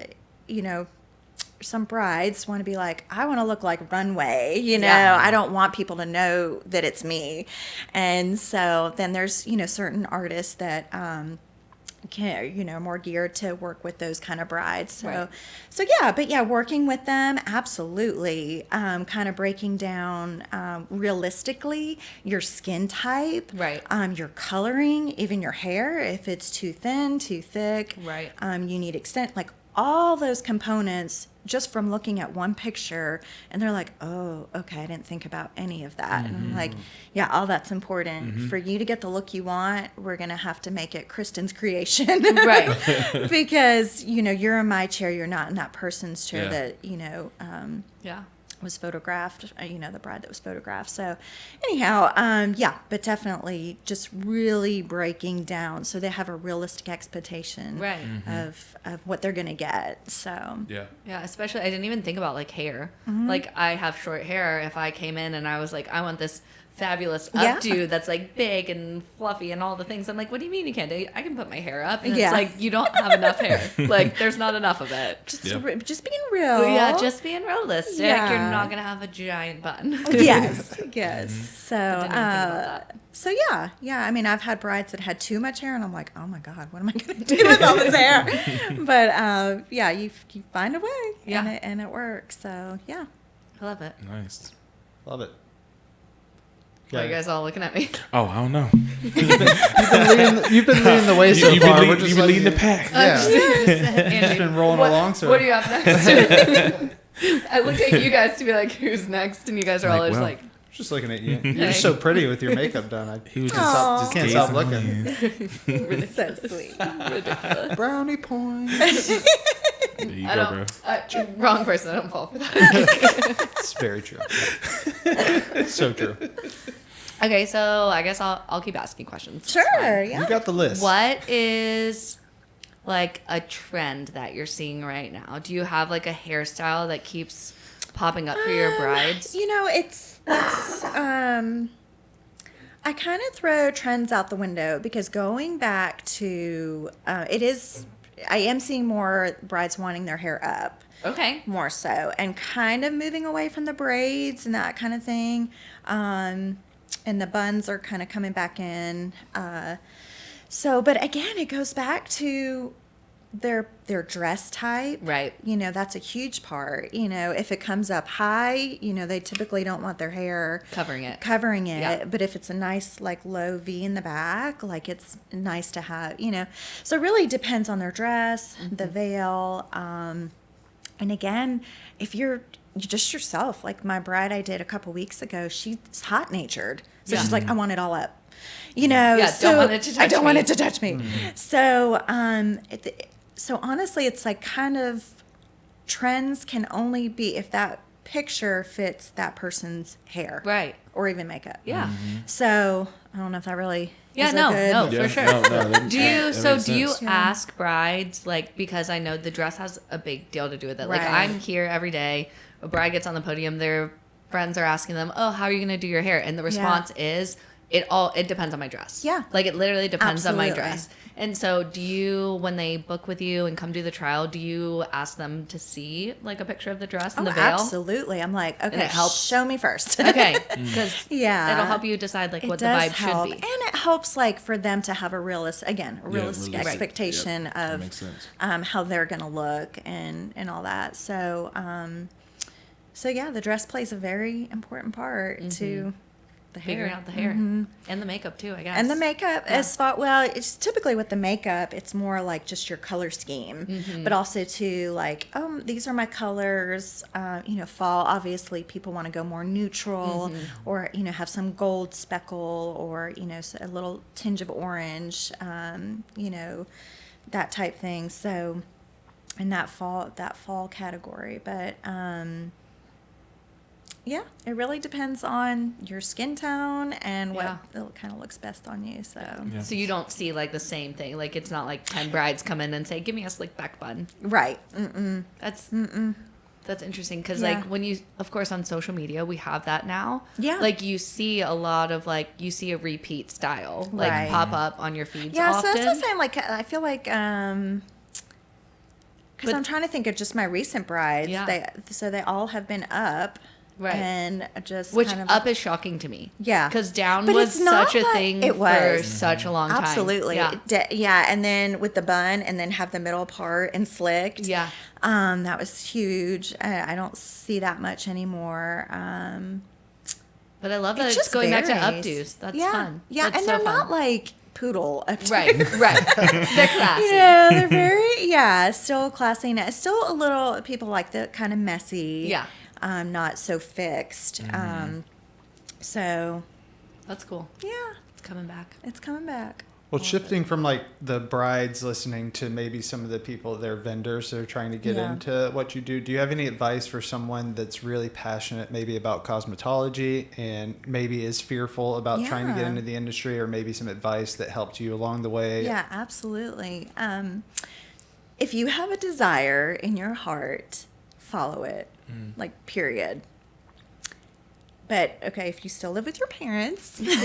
some brides want to be like, I want to look like Runway, I don't want people to know that it's me. And so then there's, certain artists that, more geared to work with those kind of brides. So working with them, absolutely. Kind of breaking down realistically your skin type, right? Your coloring, even your hair, if it's too thin, too thick, right? You need extent, like all those components just from looking at one picture, and they're like, oh, okay, I didn't think about any of that. And I'm like, yeah, all that's important. For you to get the look you want, we're going to have to make it Kristin's creation. Right. Because, you're in my chair, you're not in that person's chair that, was photographed, the bride that was photographed. So anyhow, but definitely just really breaking down so they have a realistic expectation right. of what they're going to get. So yeah, especially I didn't even think about like hair. Like I have short hair. If I came in and I was like, I want this fabulous updo that's like big and fluffy and all the things, I'm like, what do you mean you can't do it? I can put my hair up. And it's like, you don't have enough hair. Like there's not enough of it. Just being real. Yeah, just being realistic. You're not gonna have a giant bun. Yes. So I mean, I've had brides that had too much hair, and I'm like, oh my god, what am I gonna do with all this hair? But you find a way, and it works. So I love it. Nice, love it. Why are you guys all looking at me? Oh, I don't know. You've been leading the way so far. You've been leading the pack. Yeah. You've been rolling along. So what do you have next? I look at you guys to be like, who's next? And you guys are all just like... Just looking at you. You're just so pretty with your makeup done. He was just can't stop looking. Really so sweet. Ridiculous. Brownie points. There you go, bro. Wrong person. I don't fall for that. It's very true. So true. Okay, so I guess I'll keep asking questions. Sure, You got the list. What is like a trend that you're seeing right now? Do you have like a hairstyle that keeps popping up for your brides? It's I kind of throw trends out the window, because going back to I am seeing more brides wanting their hair up. Okay. More so, and kind of moving away from the braids and that kind of thing. And the buns are kind of coming back in. But again, it goes back to their dress type. Right. You know, that's a huge part. You know, if it comes up high, you know, they typically don't want their hair Covering it. Yeah. But if it's a nice, like, low V in the back, like, it's nice to have, you know. So it really depends on their dress, the veil. And again, if you're just yourself, like my bride I did a couple weeks ago, she's hot-natured. So she's like, I want it all up. You know, don't want it to touch I don't me. want it to touch me. So, so honestly, it's like kind of trends can only be if that picture fits that person's hair. Right. Or even makeup. Yeah. So I don't know if that really is no, a good... for sure. Do you ask brides, like, because I know the dress has a big deal to do with it. Like, I'm here every day. A bride gets on the podium, their friends are asking them, oh, how are you going to do your hair? And the response is, it depends on my dress. Yeah. Like, it literally depends on my Absolutely. dress. And so do you, when they book with you and come do the trial, do you ask them to see, like, a picture of the dress and the veil? Absolutely. I'm like, okay, it helps. show me first. Okay. Because Yeah. it'll help you decide, like, what the does vibe help. should be. And it helps, like, for them to have a realistic expectation That of makes sense. how they're going to look and all that. So, so yeah, the dress plays a very important part to the hair. Figuring out the hair. And the makeup, too, I guess. And the makeup, as far, well, it's typically with the makeup, it's more like just your color scheme, but also to like, these are my colors. You know, fall, obviously, people want to go more neutral or, you know, have some gold speckle or, you know, a little tinge of orange, you know, that type thing. So, in that fall category. But, yeah, it really depends on your skin tone and what kind of looks best on you. So, So you don't see, like, the same thing. Like, it's not like 10 brides come in and say, give me a slick back bun. right. That's interesting because, like, when you, of course, on social media, we have that now. Yeah. Like, you see a lot of, like, you see a repeat style, like, Right. pop up on your feeds Yeah, often. so that's what I'm saying. Like, I feel like, because I'm trying to think of just my recent brides. Yeah. They all have been up. Right. And just Which kind of, up is shocking to me. Yeah. Because down But was it's not such a like thing it for was. such a long time. Absolutely. Yeah. Yeah. And then with the bun and then have the middle part and slicked. Yeah. That was huge. I don't see that much anymore. But I love that It it's just going back to varies. updos. That's Yeah. fun. Yeah. That's And so they're fun. not like poodle updos. Right. They're classy. You know, they're very, still classy. Still a little, people like the kind of messy. Yeah. Not so fixed. So, That's cool. yeah, It's coming back. it's coming back. Well, shifting from like the brides listening to maybe some of the people, their vendors that are trying to get into what you do you have any advice for someone that's really passionate maybe about cosmetology and maybe is fearful about trying to get into the industry, or maybe some advice that helped you along the way? Yeah, absolutely. If you have a desire in your heart, follow it, like, period. But, okay, if you still live with your parents, you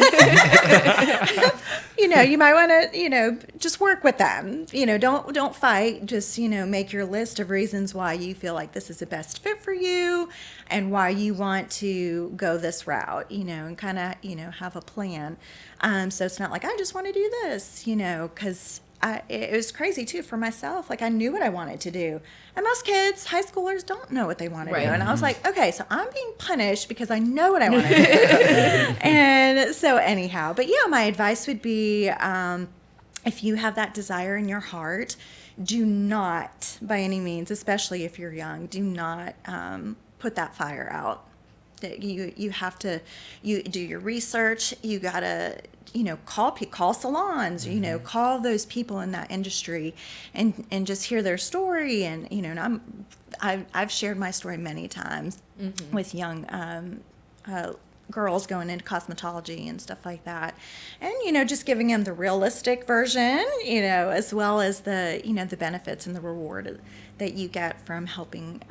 know, you might want to, you know, just work with them. You know, don't fight. Just, you know, make your list of reasons why you feel like this is the best fit for you and why you want to go this route, you know, and kind of, you know, have a plan. So it's not like, I just want to do this, you know, because it was crazy too for myself. Like, I knew what I wanted to do. And most kids, high schoolers, don't know what they want to do. And I was like, okay, so I'm being punished because I know what I want to do. And so anyhow, but yeah, my advice would be, if you have that desire in your heart, do not, by any means, especially if you're young, do not put that fire out. You have to, you do your research. You gotta, you know, call salons, you know, call those people in that industry and just hear their story. And, you know, and I've shared my story many times with young girls going into cosmetology and stuff like that. And, you know, just giving them the realistic version, you know, as well as the, you know, the benefits and the reward that you get from helping,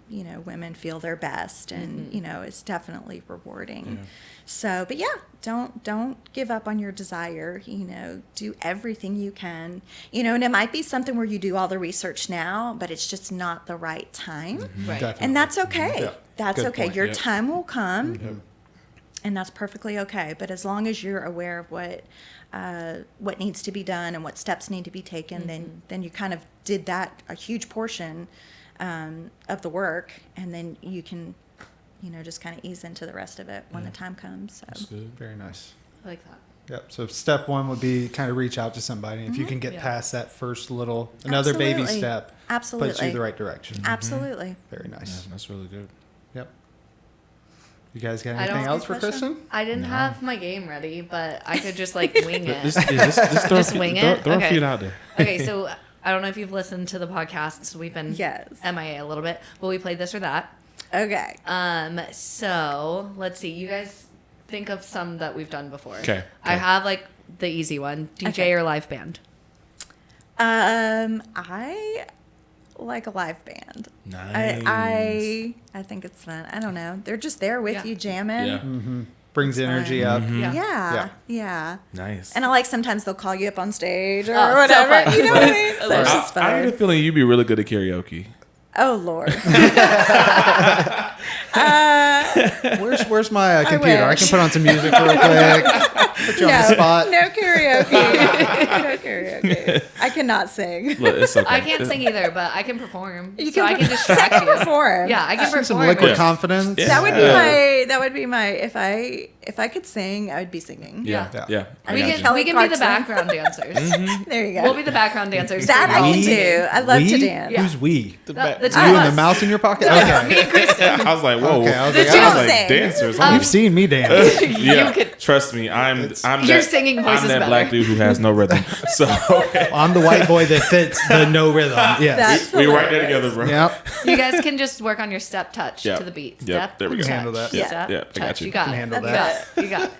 you know, women feel their best. And, you know, it's definitely rewarding. Yeah. So, but yeah, don't give up on your desire, you know, do everything you can, you know, and it might be something where you do all the research now, but it's just not the right time. Right. Definitely. And that's okay. Yeah. That's Good okay. point. Your time will come. And that's perfectly okay. But as long as you're aware of what needs to be done and what steps need to be taken, then you kind of did that, a huge portion of the work, and then you can, just kind of ease into the rest of it when the time comes. So. That's good. Very nice. I like that. Yep. So step one would be kind of reach out to somebody. If you can get past that first another baby step, puts you in the right direction. Absolutely. Very nice. Yeah, that's really good. Yep. You guys got anything else for Kristin? I didn't have my game ready, but I could just like wing it. Just wing it? Throw a Okay. few out there. Okay, so I don't know if you've listened to the podcasts. We've been MIA a little bit, but we played this or that. Okay. So let's see. You guys think of some that we've done before. Okay. I have like the easy one: DJ or live band. I like a live band. Nice. I think it's fun. I don't know. They're just there with you jamming. Yeah. Mm-hmm. Brings energy up. Yeah. Nice. And I like sometimes they'll call you up on stage or so whatever. fun. You know what I mean? So it's just fun. I get a feeling you'd be really good at karaoke. Oh Lord. Where's my computer? I can put on some music real quick. Put you on the spot. No karaoke. No karaoke. I cannot sing. Look, it's okay. I can't sing either, but I can perform. You so can I can distract you. perform. Yeah, I can perform. Some liquid Yeah. confidence. Yeah. That would be my if I could sing, I would be singing. Yeah. I We got can you. be the Clarkson. background dancers. There you go. We'll be the background dancers. That for I you. can do. I love to We? dance. Who's we? The two You of and the us. mouse in your pocket? Me Okay. and Kristin. I was like, whoa. Okay, I was The like, two I was don't like, sing. Dancers. you've seen me dance. Yeah. You could- Trust me, I'm Your that, singing voice I'm is that better. black dude who has no rhythm. So I'm the white boy that fits the no rhythm. Yes. That's we right there hilarious. together, bro. Yep. You guys can just work on your step touch Yep. to the beat. Yep. Step, There we go. touch, Handle that. Yeah. Step, Yeah. I got touch. you. You got Can it. handle You that. got it. You got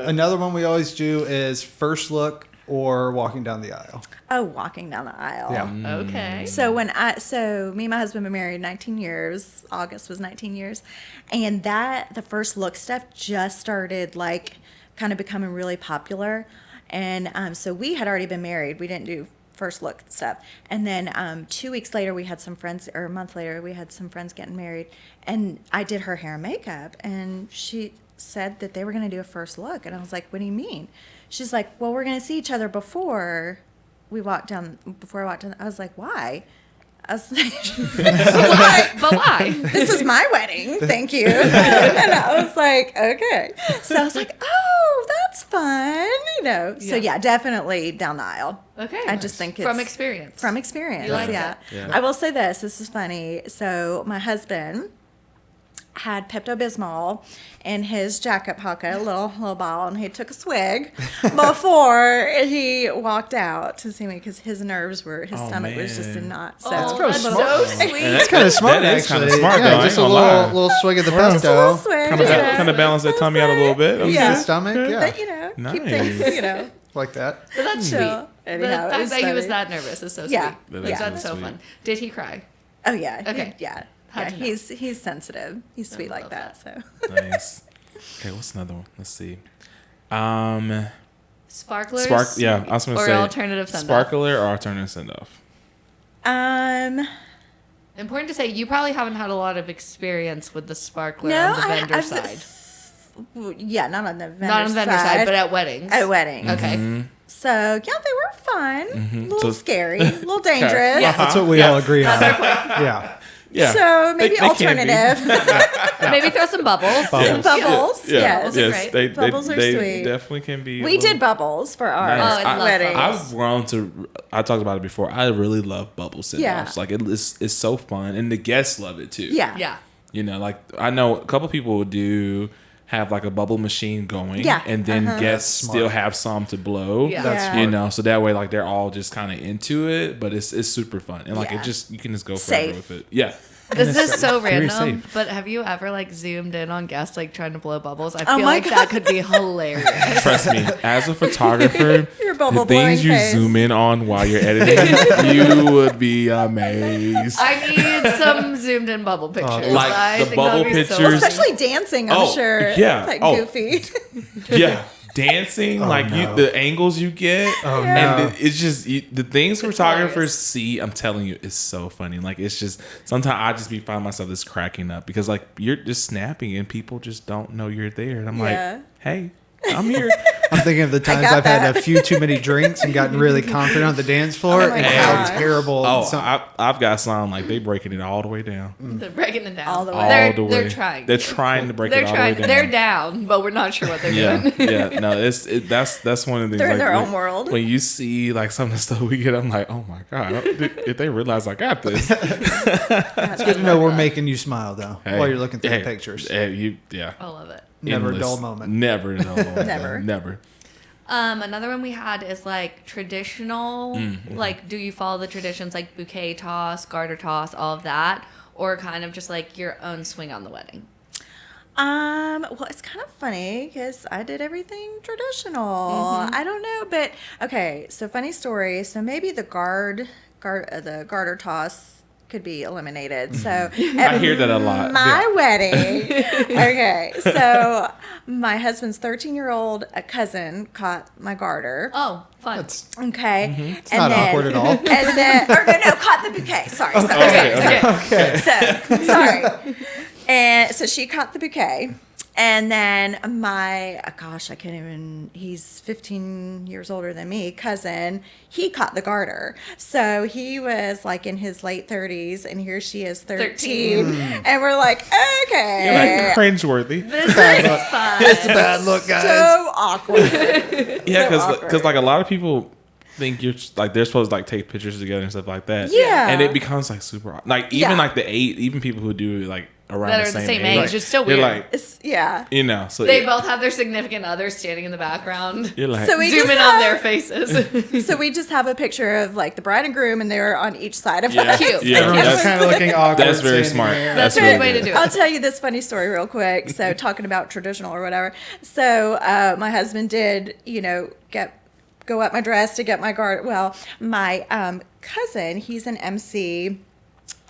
it. Another one we always do is first look or walking down the aisle. Oh, walking down the aisle. Yeah. Okay. So me and my husband been married 19 years. August was 19 years. And the first look stuff just started like kind of becoming really popular. And so we had already been married. We didn't do first look stuff. And then 2 weeks later, we had some friends, or a month later, we had some friends getting married. And I did her hair and makeup. And she said that they were going to do a first look. And I was like, what do you mean? She's like, well, we're going to see each other before I walked down. I was like, why? I was like, why? But why? This is my wedding. Thank you. And I was like, okay. So I was like, oh, that's fun. So yeah, definitely down the aisle. Okay. I just think it's from experience. From experience. You like yeah. Yeah. I will say this is funny. So my husband had Pepto-Bismol in his jacket pocket, a little bottle, and he took a swig before he walked out to see me because his stomach was just in knots. So That's smart. so sweet. It's kind of smart, that is actually. kinda smart, though. I Just ain't a gonna lie. little swig of the just a little Pepto. swig. Kind of balance that tummy out a little bit. Okay. Yeah. The stomach, yeah. But, keep Nice. things, Like that. But that's chill. sweet. Anyhow, The it fact was that he was funny. that nervous is so Yeah. sweet. That is That's so so sweet. fun. Did he cry? Oh yeah. Okay. Yeah. How'd you know? He's sensitive. He's sweet like love that. So. Nice. Okay, what's another one? Let's see. Sparklers? Yeah, I was going to or say alternative send-off? sparkler or alternative send off. Important to say, you probably haven't had a lot of experience with the sparkler No, on the vendor side. Yeah, not on the vendor Not on the vendor side, but at weddings. at weddings. Okay. So yeah, they were fun. A little So- scary, a little dangerous. Yeah. That's what we all agree on. That's our point. Yeah. Yeah. So maybe They can be. alternative. Maybe throw some bubbles. Bubbles. Bubbles. Yeah. Yes. are Yes. great. Bubbles are they sweet. definitely can be. a We little- did bubbles for our Nice. Oh, I love wedding. bubbles. I've grown to. I talked about it before. I really love bubble send offs. Yeah. Like it's so fun, and the guests love it too. Yeah. Yeah. You know, like I know a couple people do have like a bubble machine going, Yeah. and then guests Smart. still have some to blow. Yeah. That's Yeah. smart. You know, so that way like they're all just kind of into it, but it's super fun and like Yeah. it just you can just go forever Safe. with it. Yeah. This is so Very random, safe. but have you ever like zoomed in on guests like trying to blow bubbles? I Oh feel my like God. that could be hilarious. Trust me, as a photographer, Your bubble the things blowing you face. zoom in on while you're editing, you would be amazed. I need some zoomed in bubble pictures. Like I the think bubble that would be so pictures. fun. Especially dancing, I'm Oh, sure. yeah. Like Oh. goofy. Yeah. dancing, the angles you get, and it's just the things photographers see. I'm telling you, it's so funny. Like, it's just sometimes I just find myself just cracking up because like you're just snapping and people just don't know you're there, and I'm like, hey, I'm here. I'm thinking of the times I've had a few too many drinks and gotten really confident on the dance floor, and how terrible. I've got some like they breaking it all the way down. They're breaking it down all the way. They're trying. They're trying to break it all the way down. They're down, but we're not sure what they're doing. Yeah. No, that's one of the things. They're in like, their own world. When you see like some of the stuff we get, I'm like, oh my god, if they realize I got this. It's good to know we're making you smile though while you're looking through the pictures. I love it. Never a dull moment. Never a dull moment. Never. Another one we had is like traditional, like do you follow the traditions like bouquet toss, garter toss, all of that, or kind of just like your own swing on the wedding? Well, it's kind of funny because I did everything traditional. I don't know, but okay. So funny story. So maybe the garter toss could be eliminated. So I hear that a lot. My wedding. Okay, so my husband's 13-year-old cousin caught my garter. Oh, fun. Okay. It's not awkward at all. And then, caught the bouquet. Sorry. Sorry. And so she caught the bouquet. And then he's 15 years older than me, cousin, he caught the garter. So he was like in his late 30s, and here she is 13. And we're like, okay. You're like cringeworthy. This is fun. It's a bad look, guys. So awkward. Yeah, because like a lot of people think you're like they're supposed to like take pictures together and stuff like that. Yeah. And it becomes like super like even like even people who do like around that are the same age, like, it's still weird. Like, so they both have their significant others standing in the background. You're like, so we zoom in on their faces. So we just have a picture of like the bride and groom, and they're on each side of us. Cute. Yeah, everyone's kind of looking awkward. That's very smart. That's a good way to do it. I'll tell you this funny story real quick. So talking about traditional or whatever. So my husband did, go up my dress to get my garter. Well, my cousin, he's an MC.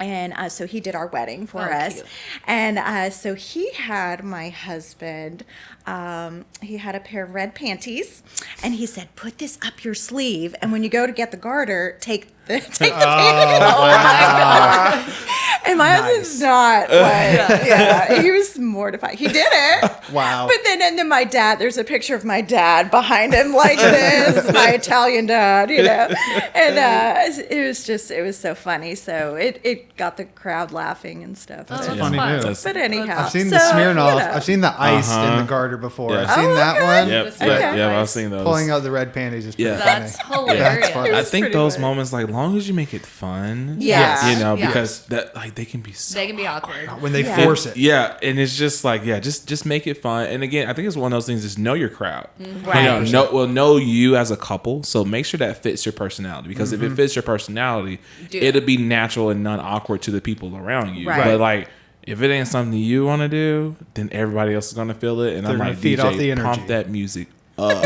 And so he did our wedding for us. Cute. And so he had my husband, he had a pair of red panties. And he said, put this up your sleeve. And when you go to get the garter, take the panties. Oh, my God. And my husband's not like, he was mortified. He did it. Wow. But then my dad, there's a picture of my dad behind him like this, my Italian dad, And it was so funny. So it got the crowd laughing and stuff. That's funny news. But anyhow. I've seen the Smirnoff. I've seen the ice in the garter before. Yeah. I've seen that one. Yep. I've seen those. Pulling out the red panties is pretty funny. That's hilarious. That's I think those moments, like, long as you make it fun. Yeah. Because that like they can be awkward. When they force it. Yeah, and it's just like, just make it fun. And again, I think it's one of those things is know your crowd. Right. Know you as a couple. So make sure that fits your personality. Because if it fits your personality, it'll be natural and non-awkward to the people around you. Right. But like, if it ain't something you want to do, then everybody else is going to feel it. And They're I'm like, feed off the DJ, energy. pump that music up.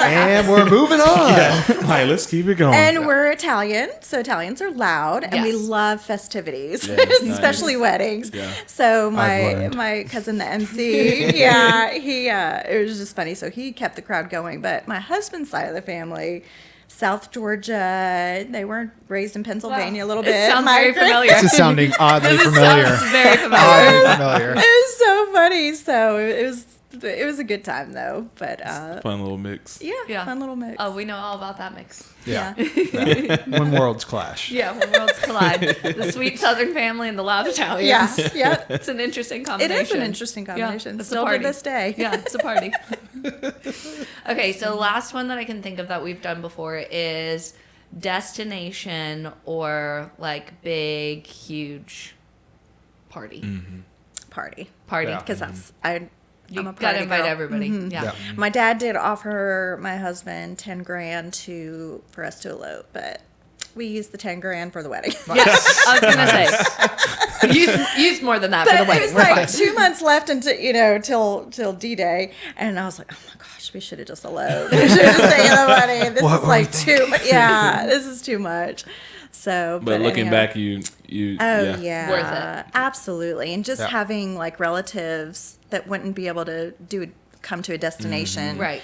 And we're moving on. Like, let's keep it going. And we're Italian, so Italians are loud, and we love festivities, especially weddings. Yeah. So my cousin, the MC, it was just funny. So he kept the crowd going. But my husband's side of the family, South Georgia, they weren't raised in Pennsylvania a little bit. It sounds very familiar. This is sounding oddly familiar. Sounds very familiar. Oddly familiar. It was so funny. So it was a good time though. But fun little mix. Yeah, fun little mix. Oh, we know all about that mix. Yeah. When worlds clash. Yeah, when worlds collide. The sweet Southern family and the loud Italians. Yes, yeah. It's an interesting combination. It is an interesting combination. Yeah, it's still a party. to this day. Yeah, it's a party. Okay, so last one that I can think of that we've done before is destination or like big, huge party. Party. Because that's you I'm a gotta party invite girl. everybody. Yeah. My dad did offer my husband $10,000 for us to elope, but we used the $10,000 for the wedding. Yes, I was gonna say used more than that But for the wedding. it was like 2 months left until till D-Day, and I was like, oh my gosh, we should have just eloped. We should have just taken the money. This is like too much. Yeah, this is too much. So, but looking back, you worth it. Absolutely. And just having like relatives that wouldn't be able to do come to a destination. Right.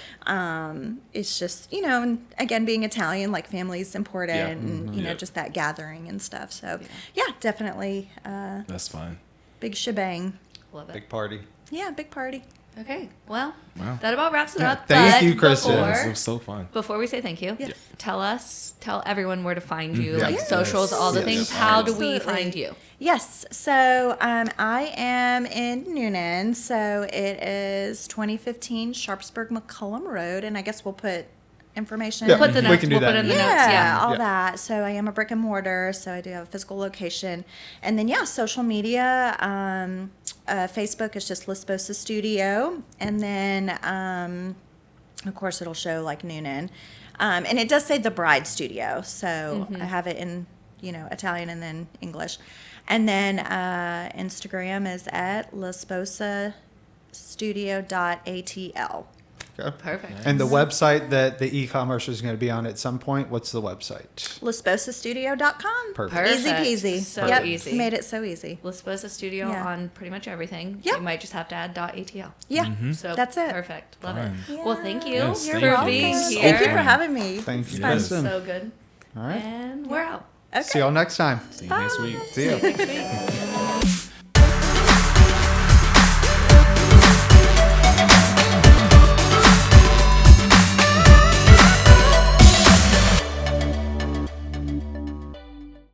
It's just, you know, and again, being Italian, like family is important and, you know, just that gathering and stuff. So, yeah, definitely. That's fine. Big shebang. Love it. Big party. Yeah, big party. Okay, well, Wow. that about wraps it up. Thank but you, Kristin. It was so fun. Before we say thank you, Yes. tell everyone where to find you, Yeah. like Yes. socials, all the things. Yes. How do we Absolutely. find you? Yes. So I am in Noonan. So it is 2015 Sharpsburg McCullum Road. And I guess we'll put information. Yeah. Put the We notes. can do We'll put that. in the Yeah, notes. Yeah. all Yeah. that. So I am a brick and mortar. So I do have a physical location. And then, social media. Facebook is just Sposa Studio. And then, of course, it'll show like Noonan. And it does say the Bride Studio. So I have it in, Italian and then English. And then Instagram is at sposastudio.atl. Okay. Perfect. And the website that the e-commerce is going to be on at some point, what's the website? LaSposaStudio.com. Perfect. Easy peasy. So Yep, easy. made it so easy. Sposa Studio Yeah. on pretty much everything. Yep. You might just have to add .atl. Yeah, So that's it. Perfect. Love Fine. it. Well, thank you Yes, You're thank for you. being welcome. here. Thank you for having me. Thank you, Yes. Kristin. So good. All right. And we're out. Okay. See y'all next time. See you next week. See ya. Next week.